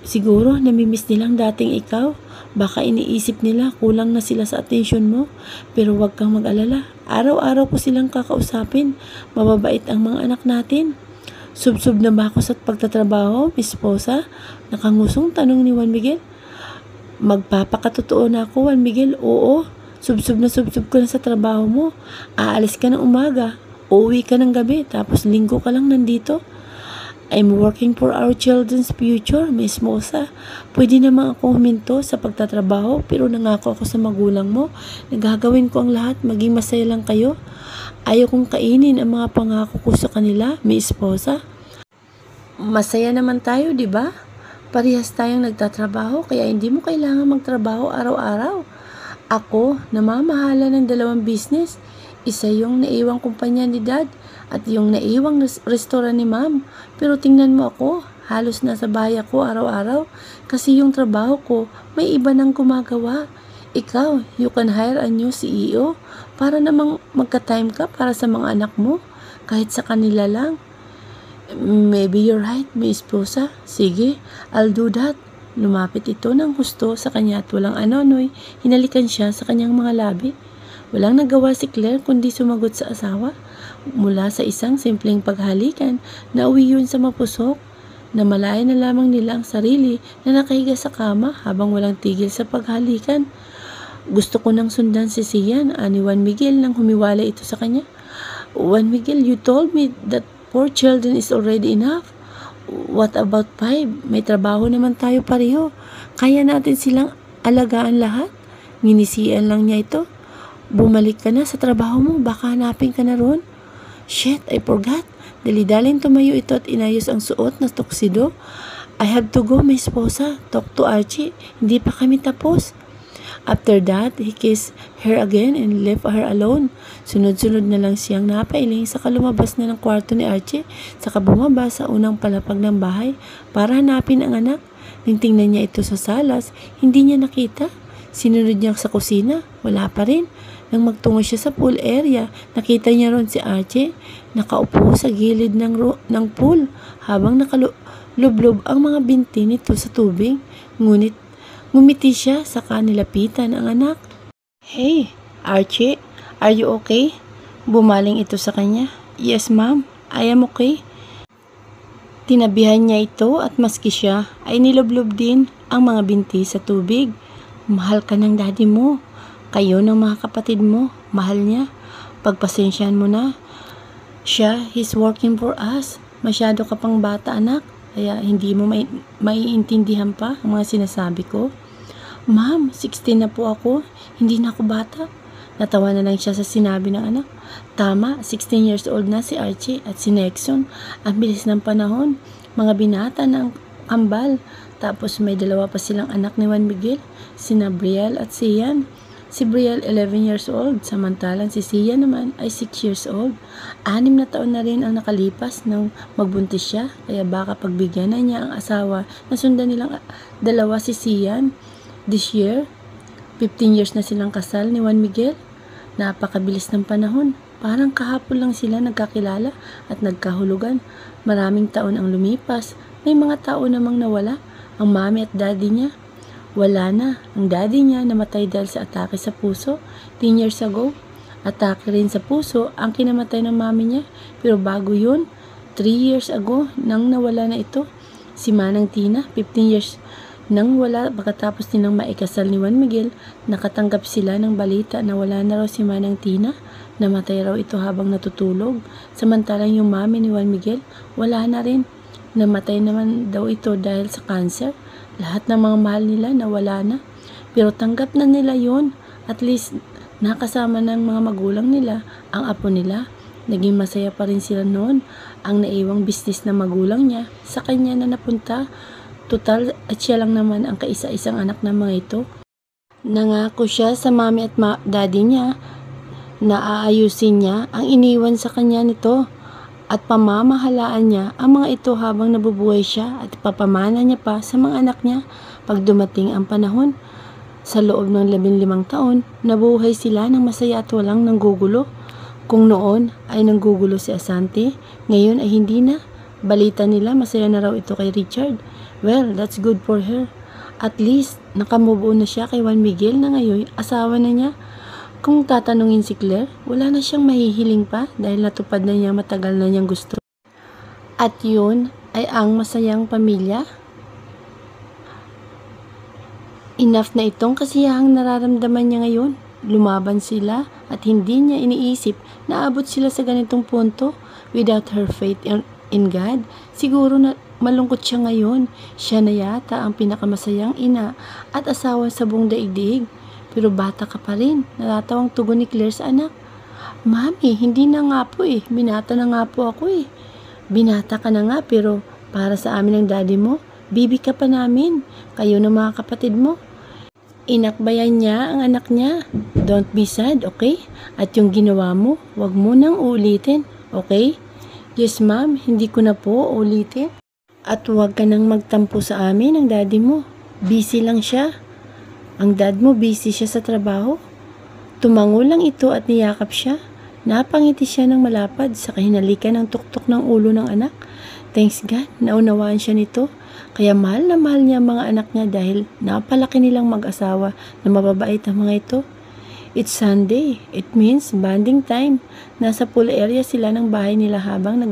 Siguro namimiss nilang dating ikaw. Baka iniisip nila kulang na sila sa atensyon mo. Pero huwag kang mag-alala. Araw-araw ko silang kakausapin. Mababait ang mga anak natin. Subsub na ba ako sa pagtatrabaho, Miss Posa? Nakangusong tanong ni Juan Miguel. Magpapakatotoo na ako, Juan Miguel. Oo, subsub ko na sa trabaho mo. Aalis ka ng umaga, uuwi ka ng gabi, tapos linggo ka lang nandito. I'm working for our children's future, Miss Mosa. Pwede naman akong huminto sa pagtatrabaho, pero nangako ako sa magulang mo na gagawin ko ang lahat, maging masaya lang kayo. Ayaw kong kainin ang mga pangako ko sa kanila, Miss Posa. Masaya naman tayo, di ba? Parehas tayong nagtatrabaho, kaya hindi mo kailangan magtrabaho araw-araw. Ako, namamahala ng 2 business. Isa yung naiwang kumpanya ni Dad at yung naiwang restaurant ni Ma'am. Pero tingnan mo ako, halos nasa bahay ako araw-araw kasi yung trabaho ko may iba nang gumagawa. Ikaw, you can hire a new CEO para namang magka-time ka para sa mga anak mo, kahit sa kanila lang. Maybe you're right, Miss Posa. Sige, I'll do that. Lumapit ito ng husto sa kanya at walang anonoy, hinalikan siya sa kanyang mga labi. Walang nagawa si Claire kundi sumagot sa asawa. Mula sa isang simpleng paghalikan, nauwi yun sa mapusok. Namalayan na lamang nila ang sarili na nakahiga sa kama habang walang tigil sa paghalikan. Gusto ko nang sundan si Sian, ani Juan Miguel nang humiwalay ito sa kanya. Juan Miguel, you told me that 4 children is already enough. What about 5? May trabaho naman tayo pareho. Kaya natin silang alagaan lahat. Nginisian lang niya ito. Bumalik ka na sa trabaho mo, baka hanapin ka na roon. Shit, I forgot. Dali-daling tumayo ito at inayos ang suot na tuxedo. I have to go, Miss Posa. Talk to Archie. Hindi pa kami tapos. After that, he kissed her again and left her alone. Sunod-sunod na lang siyang napailing saka lumabas na ng kwarto ni Archie saka bumaba sa unang palapag ng bahay para hanapin ang anak. Nang tingnan niya ito sa salas, hindi niya nakita. Sinunod niya sa kusina, wala pa rin. Nang magtungo siya sa pool area, nakita niya ron si Archie nakaupo sa gilid ng pool habang nakalublob ang mga binti nito sa tubig. Ngunit ngumiti siya saka nilapitan ang anak. Hey, Archie, are you okay? Bumaling ito sa kanya. Yes, ma'am, I am okay. Tinabihan niya ito at maski siya ay nilublob din ang mga binti sa tubig. Mahal ka ng daddy mo. Kayo ng mga kapatid mo, mahal niya. Pagpasensyahan mo na. Siya, he's working for us. Masyado ka pang bata, anak. Kaya hindi mo maiintindihan pa ang mga sinasabi ko. Ma'am, 16 na po ako. Hindi na ako bata. Natawa na lang siya sa sinabi ng anak. Tama, 16 years old na si Archie at si Nexon. Ang bilis ng panahon. Mga binata ng kambal. Tapos may 2 pa silang anak ni Juan Miguel. Sina Brielle at Sian. Si Brielle 11 years old, samantalang si Sian naman ay 6 years old. 6 na taon na rin ang nakalipas nang magbuntis siya, kaya baka pagbigyan na niya ang asawa na sundan nilang 2 si Sian. This year, 15 years na silang kasal ni Juan Miguel. Napakabilis ng panahon. Parang kahapon lang sila nagkakilala at nagkahulugan. Maraming taon ang lumipas. May mga tao namang nawala. Ang mami at daddy niya, wala na. Ang daddy niya namatay dahil sa atake sa puso 10 years ago. Atake rin sa puso ang kinamatay ng mami niya. Pero bago yun, 3 years ago nang nawala na ito. Si Manang Tina, 15 years nang wala pagkatapos nilang maikasal ni Juan Miguel. Nakatanggap sila ng balita na wala na raw si Manang Tina. Namatay raw ito habang natutulog. Samantalang yung mami ni Juan Miguel, wala na rin. Namatay naman daw ito dahil sa cancer. Lahat ng mga mahal nila nawala na. Pero tanggap na nila yon. At least nakasama ng mga magulang nila ang apo nila. Naging masaya pa rin sila noon. Ang naiwang business na magulang niya sa kanya na napunta. Total at siya lang naman ang kaisa-isang anak ng mga ito. Nangako siya sa mami at daddy niya na aayusin niya ang iniwan sa kanya nito at pamamahalaan niya ang mga ito habang nabubuhay siya at ipapamana niya pa sa mga anak niya pag dumating ang panahon. Sa loob ng 15 taon, nabuhay sila ng masaya at walang nanggugulo. Kung noon ay nanggugulo si Asante, ngayon ay hindi na. Balita nila masaya na raw ito kay Richard. Well, that's good for her. At least, nakamove on na siya kay Juan Miguel na ngayon asawa na niya. Kung tatanungin si Claire, wala na siyang mahihiling pa dahil natupad na niya matagal na niyang gusto. At yun ay ang masayang pamilya. Enough na itong kasiyahang nararamdaman niya ngayon. Lumaban sila at hindi niya iniisip na abot sila sa ganitong punto without her faith in God. Siguro na malungkot siya ngayon. Siya na yata ang pinakamasayang ina at asawa sa buong daigdig. Pero bata ka pa rin. Natatawang tugon ni Claire sa anak. Mami, hindi na nga po eh. Binata na nga po ako eh. Binata ka na nga pero para sa amin ng daddy mo, bibi ka pa namin. Kayo na mga kapatid mo. Inakbayan niya ang anak niya. Don't be sad, okay? At yung ginawa mo, wag mo nang ulitin, okay? Yes ma'am, hindi ko na po ulitin. At huwag ka nang magtampo sa amin ng daddy mo. Busy lang siya. Ang dad mo busy siya sa trabaho. Tumango lang ito at niyakap siya. Napangiti siya ng malapad sa kahinalikan ng tuktok ng ulo ng anak. Thanks God, naunawaan siya nito. Kaya mahal na mahal niya ang mga anak niya dahil napalaki nilang mag-asawa na mababait ang mga ito. It's Sunday. It means bonding time. Nasa pool area sila ng bahay nila habang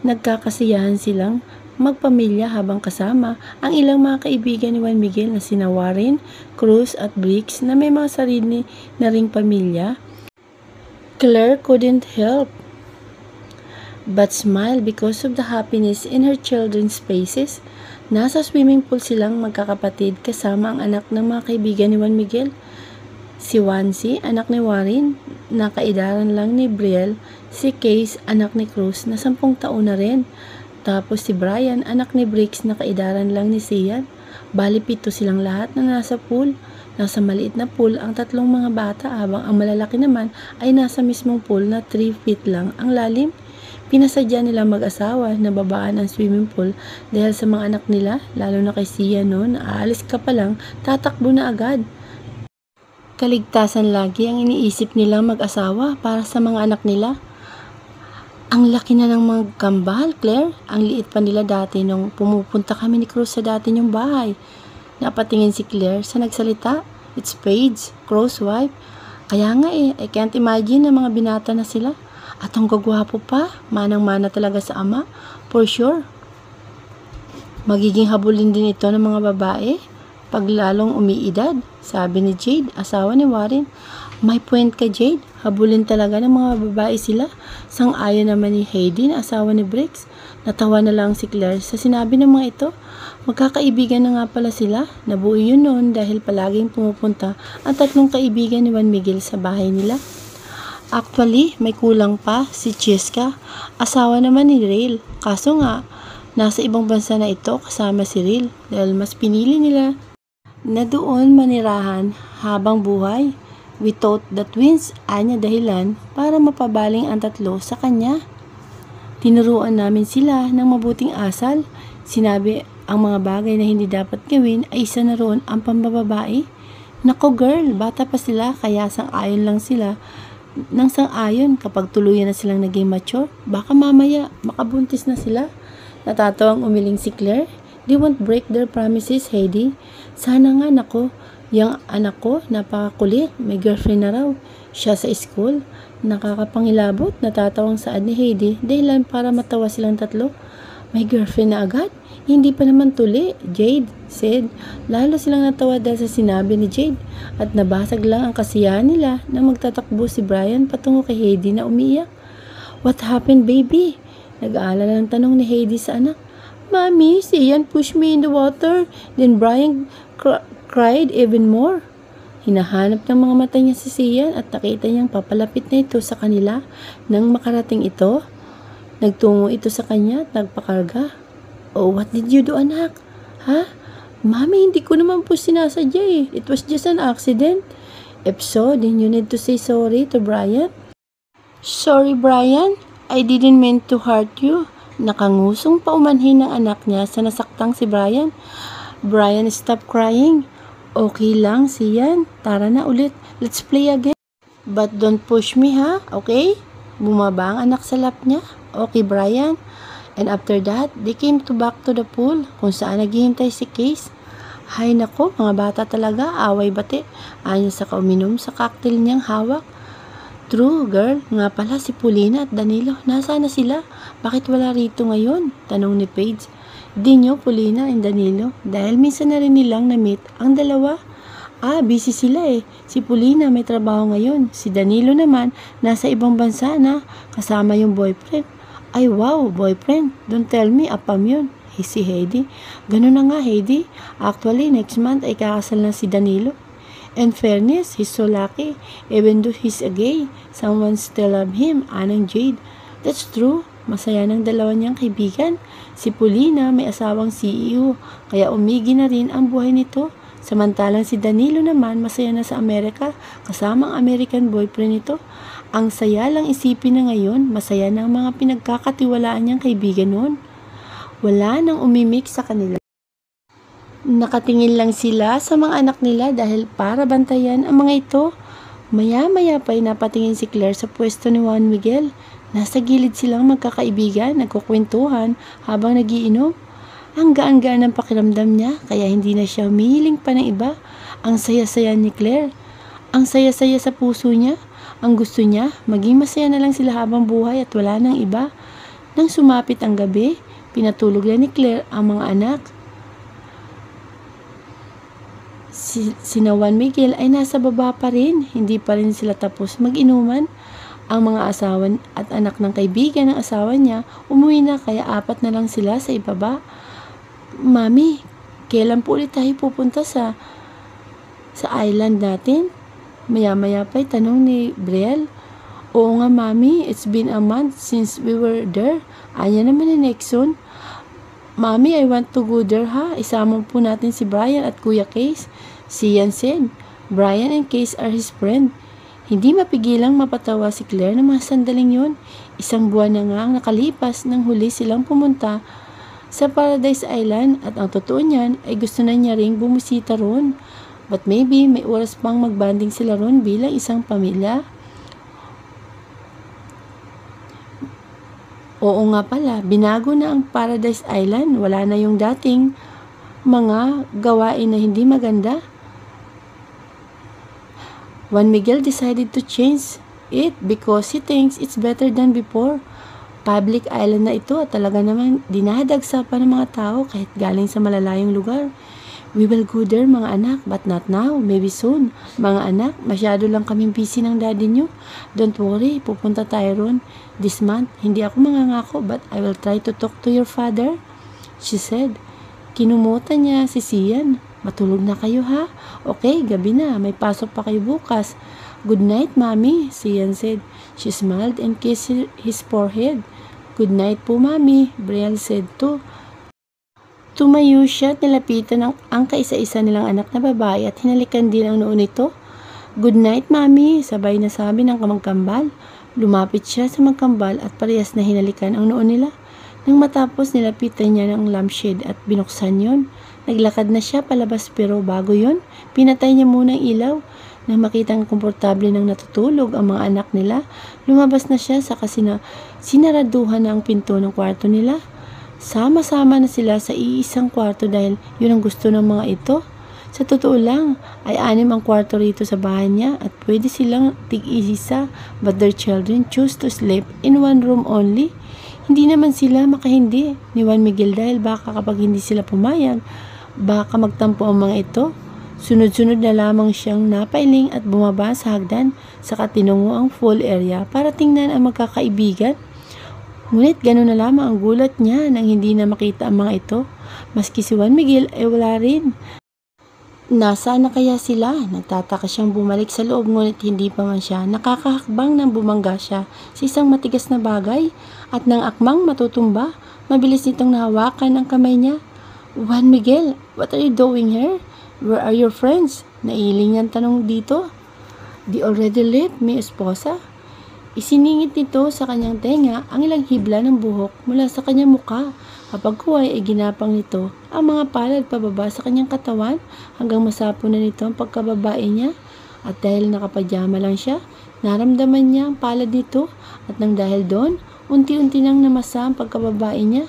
nagkakasiyahan silang magpamilya habang kasama ang ilang mga kaibigan ni Juan Miguel na sina Warren, Cruz at Briggs na may mga sarili na ring pamilya. Claire couldn't help but smile because of the happiness in her children's faces. Nasa swimming pool silang magkakapatid kasama ang anak ng mga kaibigan ni Juan Miguel. Si Wansi, anak ni Warren, na kaedaran lang ni Brielle. Si Case, anak ni Cruz, na 10 taon na rin. Tapos si Brian, anak ni Briggs, na kaedaran lang ni Sian. Bali 7 silang lahat na nasa pool. Nasa maliit na pool ang 3 mga bata habang ang malalaki naman ay nasa mismong pool na 3 feet lang ang lalim. Pinasadya nila mag-asawa na babaan ang swimming pool dahil sa mga anak nila, lalo na kay Sian noon, aalis ka pa lang, tatakbo na agad. Kaligtasan lagi ang iniisip nilang mag-asawa para sa mga anak nila. Ang laki na ng mga kambal, Claire. Ang liit pa nila dati nung pumupunta kami ni Cruz sa dati niyong bahay. Napatingin si Claire sa nagsalita. It's Paige, Cruz's wife. Kaya nga eh, I can't imagine na mga binata na sila. At ang gagwapo pa, manang-mana talaga sa ama. For sure. Magiging habulin din ito ng mga babae pag lalong umiidad, sabi ni Jade, asawa ni Warren. May point ka, Jade. Habulin talaga ng mga babae sila. Sang-ayon naman ni Hayden, asawa ni Briggs. Natawa na lang si Claire sa sinabi ng mga ito. Magkakaibigan na nga pala sila. Nabuo yun noon dahil palaging pumupunta ang 3 kaibigan ni Juan Miguel sa bahay nila. Actually, may kulang pa si Cheska, asawa naman ni Rail. Kaso nga, nasa ibang bansa na ito kasama si Rail dahil mas pinili nila na doon manirahan habang buhay. We thought the twins, anya dahilan para mapabaling ang 3 sa kanya. Tinuruan namin sila ng mabuting asal. Sinabi ang mga bagay na hindi dapat gawin ay isa na roon ang pambababae. Nako girl, bata pa sila kaya sang-ayon lang sila ng sang-ayon kapag tuluyan na silang naging mature. Baka mamaya makabuntis na sila. Natatawang umiling si Claire. They won't break their promises, Heidi. Sana nga nako, yung anak ko napakakulit, may girlfriend na raw. Siya sa school. Nakakapangilabot, natatawang saad ni Heidi dahilan para matawa silang tatlo. May girlfriend na agad? Hindi pa naman tuli, Jade said. Lalo silang natawa dahil sa sinabi ni Jade at nabasag lang ang kasiyahan nila na magtatakbo si Brian patungo kay Heidi na umiiyak. What happened, baby? Nag-aalala ng tanong ni Heidi sa anak. Mommy, si Ian pushed me in the water. Then Brian cried even more. Hinahanap ng mga mata niya si Ian at nakita niyang papalapit na ito sa kanila. Nang makarating ito, nagtungo ito sa kanya at nagpakarga. Oh, what did you do, anak? Ha? Mami, hindi ko naman po sinasadya eh. It was just an accident. If so, then you need to say sorry to Brian. Sorry, Brian. I didn't mean to hurt you. Nakangusong paumanhin ng anak niya sa nasaktang si Brian. Brian, stop crying. Okay lang, Sian. Tara na ulit. Let's play again. But don't push me, ha? Okay? Bumaba ang anak sa lap niya. Okay, Brian. And after that, they came back to the pool kung saan naghihintay si Case. Hay nako, mga bata talaga, away bate. Anya sa kauminom sa cocktail niyang hawak. True, girl. Nga pala si Paulina at Danilo. Nasaan na sila? Bakit wala rito ngayon? Tanong ni Paige. Di nyo, Paulina and Danilo. Dahil minsan na rin nilang na-meet ang dalawa. Busy sila eh. Si Paulina may trabaho ngayon. Si Danilo naman, nasa ibang bansa na. Kasama yung boyfriend. Ay wow, boyfriend. Don't tell me, apam yun. Si Heidi. Ganun na nga, Heidi. Actually, next month ay kakasal na si Danilo. In fairness, he's so lucky. Even though he's a gay, someone still love him, anang Jade. That's true. Masaya ng dalawa niyang kaibigan. Si Paulina may asawang CEO, kaya umigi na rin ang buhay nito. Samantalang si Danilo naman masaya na sa Amerika, kasama ang American boyfriend nito. Ang saya lang isipin na ngayon, masaya na ang mga pinagkakatiwalaan niyang kaibigan noon. Wala nang umimik sa kanila. Nakatingin lang sila sa mga anak nila dahil para bantayan ang mga ito. Maya-maya pa'y napatingin si Claire sa pwesto ni Juan Miguel. Nasa gilid silang magkakaibigan, nagkukwentuhan habang nagiinom. Ang gaan-gaan ng pakiramdam niya kaya hindi na siya humihiling pa ng iba. Ang saya-saya ni Claire. Ang saya-saya sa puso niya. Ang gusto niya, maging masaya na lang sila habang buhay at wala nang iba. Nang sumapit ang gabi, pinatulog na ni Claire ang mga anak. Sina Juan Miguel ay nasa baba pa rin. Hindi pa rin sila tapos mag-inuman. Ang mga asawa at anak ng kaibigan ng asawa niya umuwi na kaya apat na lang sila sa ibaba. Mami, kailan po ulit tayo pupunta sa island natin? Maya-maya pa'y tanong ni Brielle. Oo nga, Mami, it's been a month since we were there. Anya naman ni Nexon. Mami, I want to go there ha. Isama po natin si Brian at Kuya Case. Sian said, Brian and Case are his friend. Hindi mapigilang mapatawa si Claire ng mga sandaling yun. Isang buwan na nga ang nakalipas nang huli silang pumunta sa Paradise Island at ang totoo niyan ay gusto na niya ring bumisita roon. But maybe may oras pang magbanding sila roon bilang isang pamilya. Oo nga pala, binago na ang Paradise Island. Wala na yung dating mga gawain na hindi maganda. Juan Miguel decided to change it because he thinks it's better than before. Public island na ito at talaga naman dinadagsa pa ng mga tao kahit galing sa malalayong lugar. We will go there mga anak, but not now, maybe soon. Mga anak, masyado lang kaming busy ng daddy nyo. Don't worry, pupunta tayo ron this month. Hindi ako mangangako, but I will try to talk to your father, she said. Kinumutan niya si Sian. Matulog na kayo ha? Okay, gabi na, may pasok pa kayo bukas. Good night, Mommy, Sian said. She smiled and kissed his forehead. Good night po, Mommy, Brielle said too. Tumayo siya at nilapitan ang kaisa-isa nilang anak na babae at hinalikan din ang noo nito. Good night, Mommy, sabay na sabi ng kamangkambal. Lumapit siya sa magkambal at parehas na hinalikan ang noo nila. Nang matapos nilapitan niya ng lampshade at binuksan yon, Naglakad na siya palabas pero bago yon, pinatay niya muna ang ilaw. Nang makitang komportable nang natutulog ang mga anak nila, lumabas na siya saka sinaraduhan na ang pinto ng kwarto nila. Sama-sama na sila sa iisang kwarto dahil yun ang gusto ng mga ito. Sa totoo lang, ay 6 ang kwarto rito sa bahay niya at pwede silang tig-isa, but their children choose to sleep in one room only. Hindi naman sila makahindi ni Juan Miguel dahil baka kapag hindi sila pumayag, baka magtampo ang mga ito. Sunod-sunod na lamang siyang napailing at bumaba sa hagdan, saka tinungo ang full area para tingnan ang magkakaibigan. Ngunit gano'n na lamang ang gulat niya nang hindi na makita ang mga ito. Maski si Juan Miguel ay wala rin. Nasaan na kaya sila? Nagtataka siyang bumalik sa loob ngunit hindi pa man siya nakakahakbang nang bumangga siya sa isang matigas na bagay at nang akmang matutumba, mabilis nitong nahawakan ang kamay niya. Juan Miguel, what are you doing here? Where are your friends? Nailing niyang tanong dito. Di already left, mi esposa. Isiningit nito sa kanyang tenga ang ilang hibla ng buhok mula sa kanyang muka. Kapag kuway ay ginapang nito ang mga palad pababa sa kanyang katawan hanggang masapo na nito ang pagkababae niya. At dahil nakapajama lang siya, naramdaman niya ang palad nito at nang dahil doon, unti-unti nang namasa ang pagkababae niya.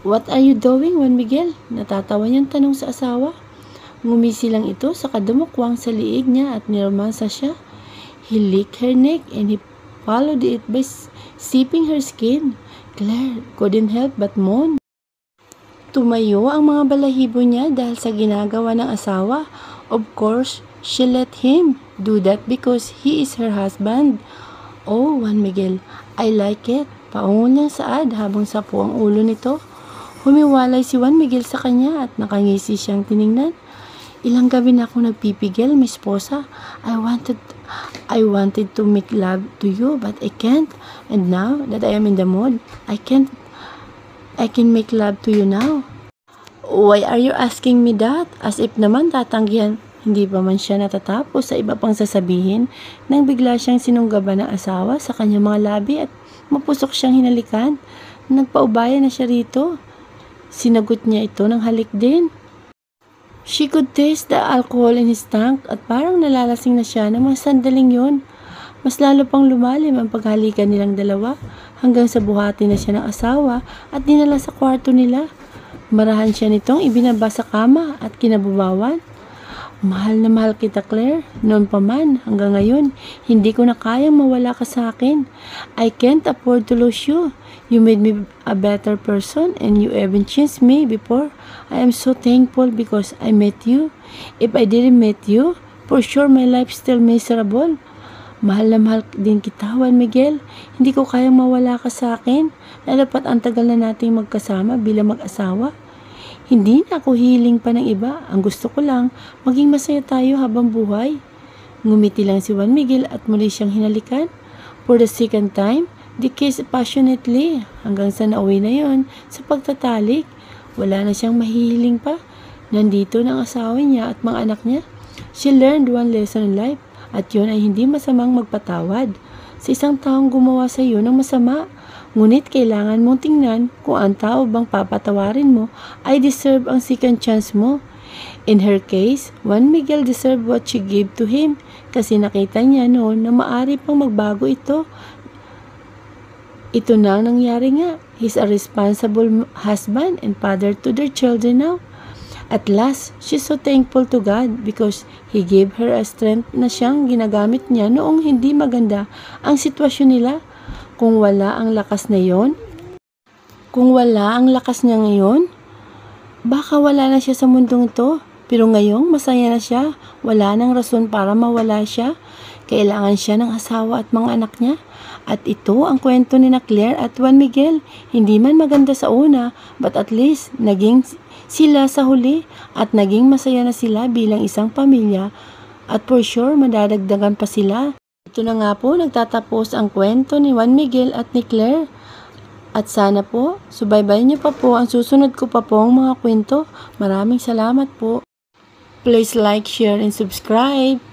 What are you doing, Juan Miguel? Natatawa niyang tanong sa asawa. Ngumisi lang ito sa kadumukwang sa liig niya at niromansa siya. He licked her neck and he followed it by sipping her skin. Claire couldn't help but moan. Tumayo ang mga balahibo niya dahil sa ginagawa ng asawa. Of course, she let him do that because he is her husband. Oh, Juan Miguel, I like it. Paungon niyang saad habang sapo ang ulo nito. Humiwalay si Juan Miguel sa kanya at nakangisi siyang tiningnan. Ilang gabi na ako nagpipigil, Miss Posa. I wanted to make love to you, but I can't. And now that I am in the mood, I can make love to you now. Why are you asking me that? As if naman tatanggihan. Hindi pa man siya natatapos sa iba pang sasabihin nang bigla siyang sinunggaban ng asawa sa kanyang mga labi at mapusok siyang hinalikan. Nagpaubaya na siya rito. Sinagot niya ito ng halik din. She could taste the alcohol in his tank at parang nalalasing na siya ng mga sandaling yon. Mas lalo pang lumalim ang paghalikan nilang dalawa hanggang sa buhati na siya ng asawa at dinala sa kwarto nila. Marahan siya nitong ibinaba sa kama at kinabubawan. Mahal na mahal kita, Claire. Noon pa man, hanggang ngayon, hindi ko na kayang mawala ka sa akin. I can't afford to lose you. You made me a better person and you even changed me before. I am so thankful because I met you. If I didn't meet you, for sure my life still miserable. Mahal na mahal din kita, Juan Miguel. Hindi ko kayang mawala ka sa akin. Lalo pat ang tagal na nating magkasama bilang mag-asawa. Hindi na ako hiling pa ng iba. Ang gusto ko lang, maging masaya tayo habang buhay. Ngumiti lang si Juan Miguel at muli siyang hinalikan. For the second time, they kissed passionately hanggang sa nauwi na yon sa pagtatalik. Wala na siyang mahihiling pa. Nandito ng asawa niya at mga anak niya. She learned one lesson in life at yun ay hindi masamang magpatawad sa isang taong gumawa sa iyo ng masama. Ngunit kailangan mong tingnan kung ang tao bang papatawarin mo ay deserve ang second chance mo. In her case, Juan Miguel deserved what she gave to him kasi nakita niya noon na maari pang magbago ito. Ito na ang nangyari nga. He's a responsible husband and father to their children now. At last, she's so thankful to God because He gave her a strength na siyang ginagamit niya noong hindi maganda ang sitwasyon nila. Kung wala ang lakas na yon, kung wala ang lakas niya ngayon, baka wala na siya sa mundong ito. Pero ngayong masaya na siya, wala nang rason para mawala siya. Kailangan siya ng asawa at mga anak niya. At ito ang kwento ni Claire at Juan Miguel. Hindi man maganda sa una, but at least naging sila sa huli at naging masaya na sila bilang isang pamilya. At for sure, madadagdagan pa sila. Ito na nga po, nagtatapos ang kwento ni Juan Miguel at ni Claire. At sana po, subaybayan niyo pa po ang susunod ko pa pong mga kwento. Maraming salamat po. Please like, share, and subscribe.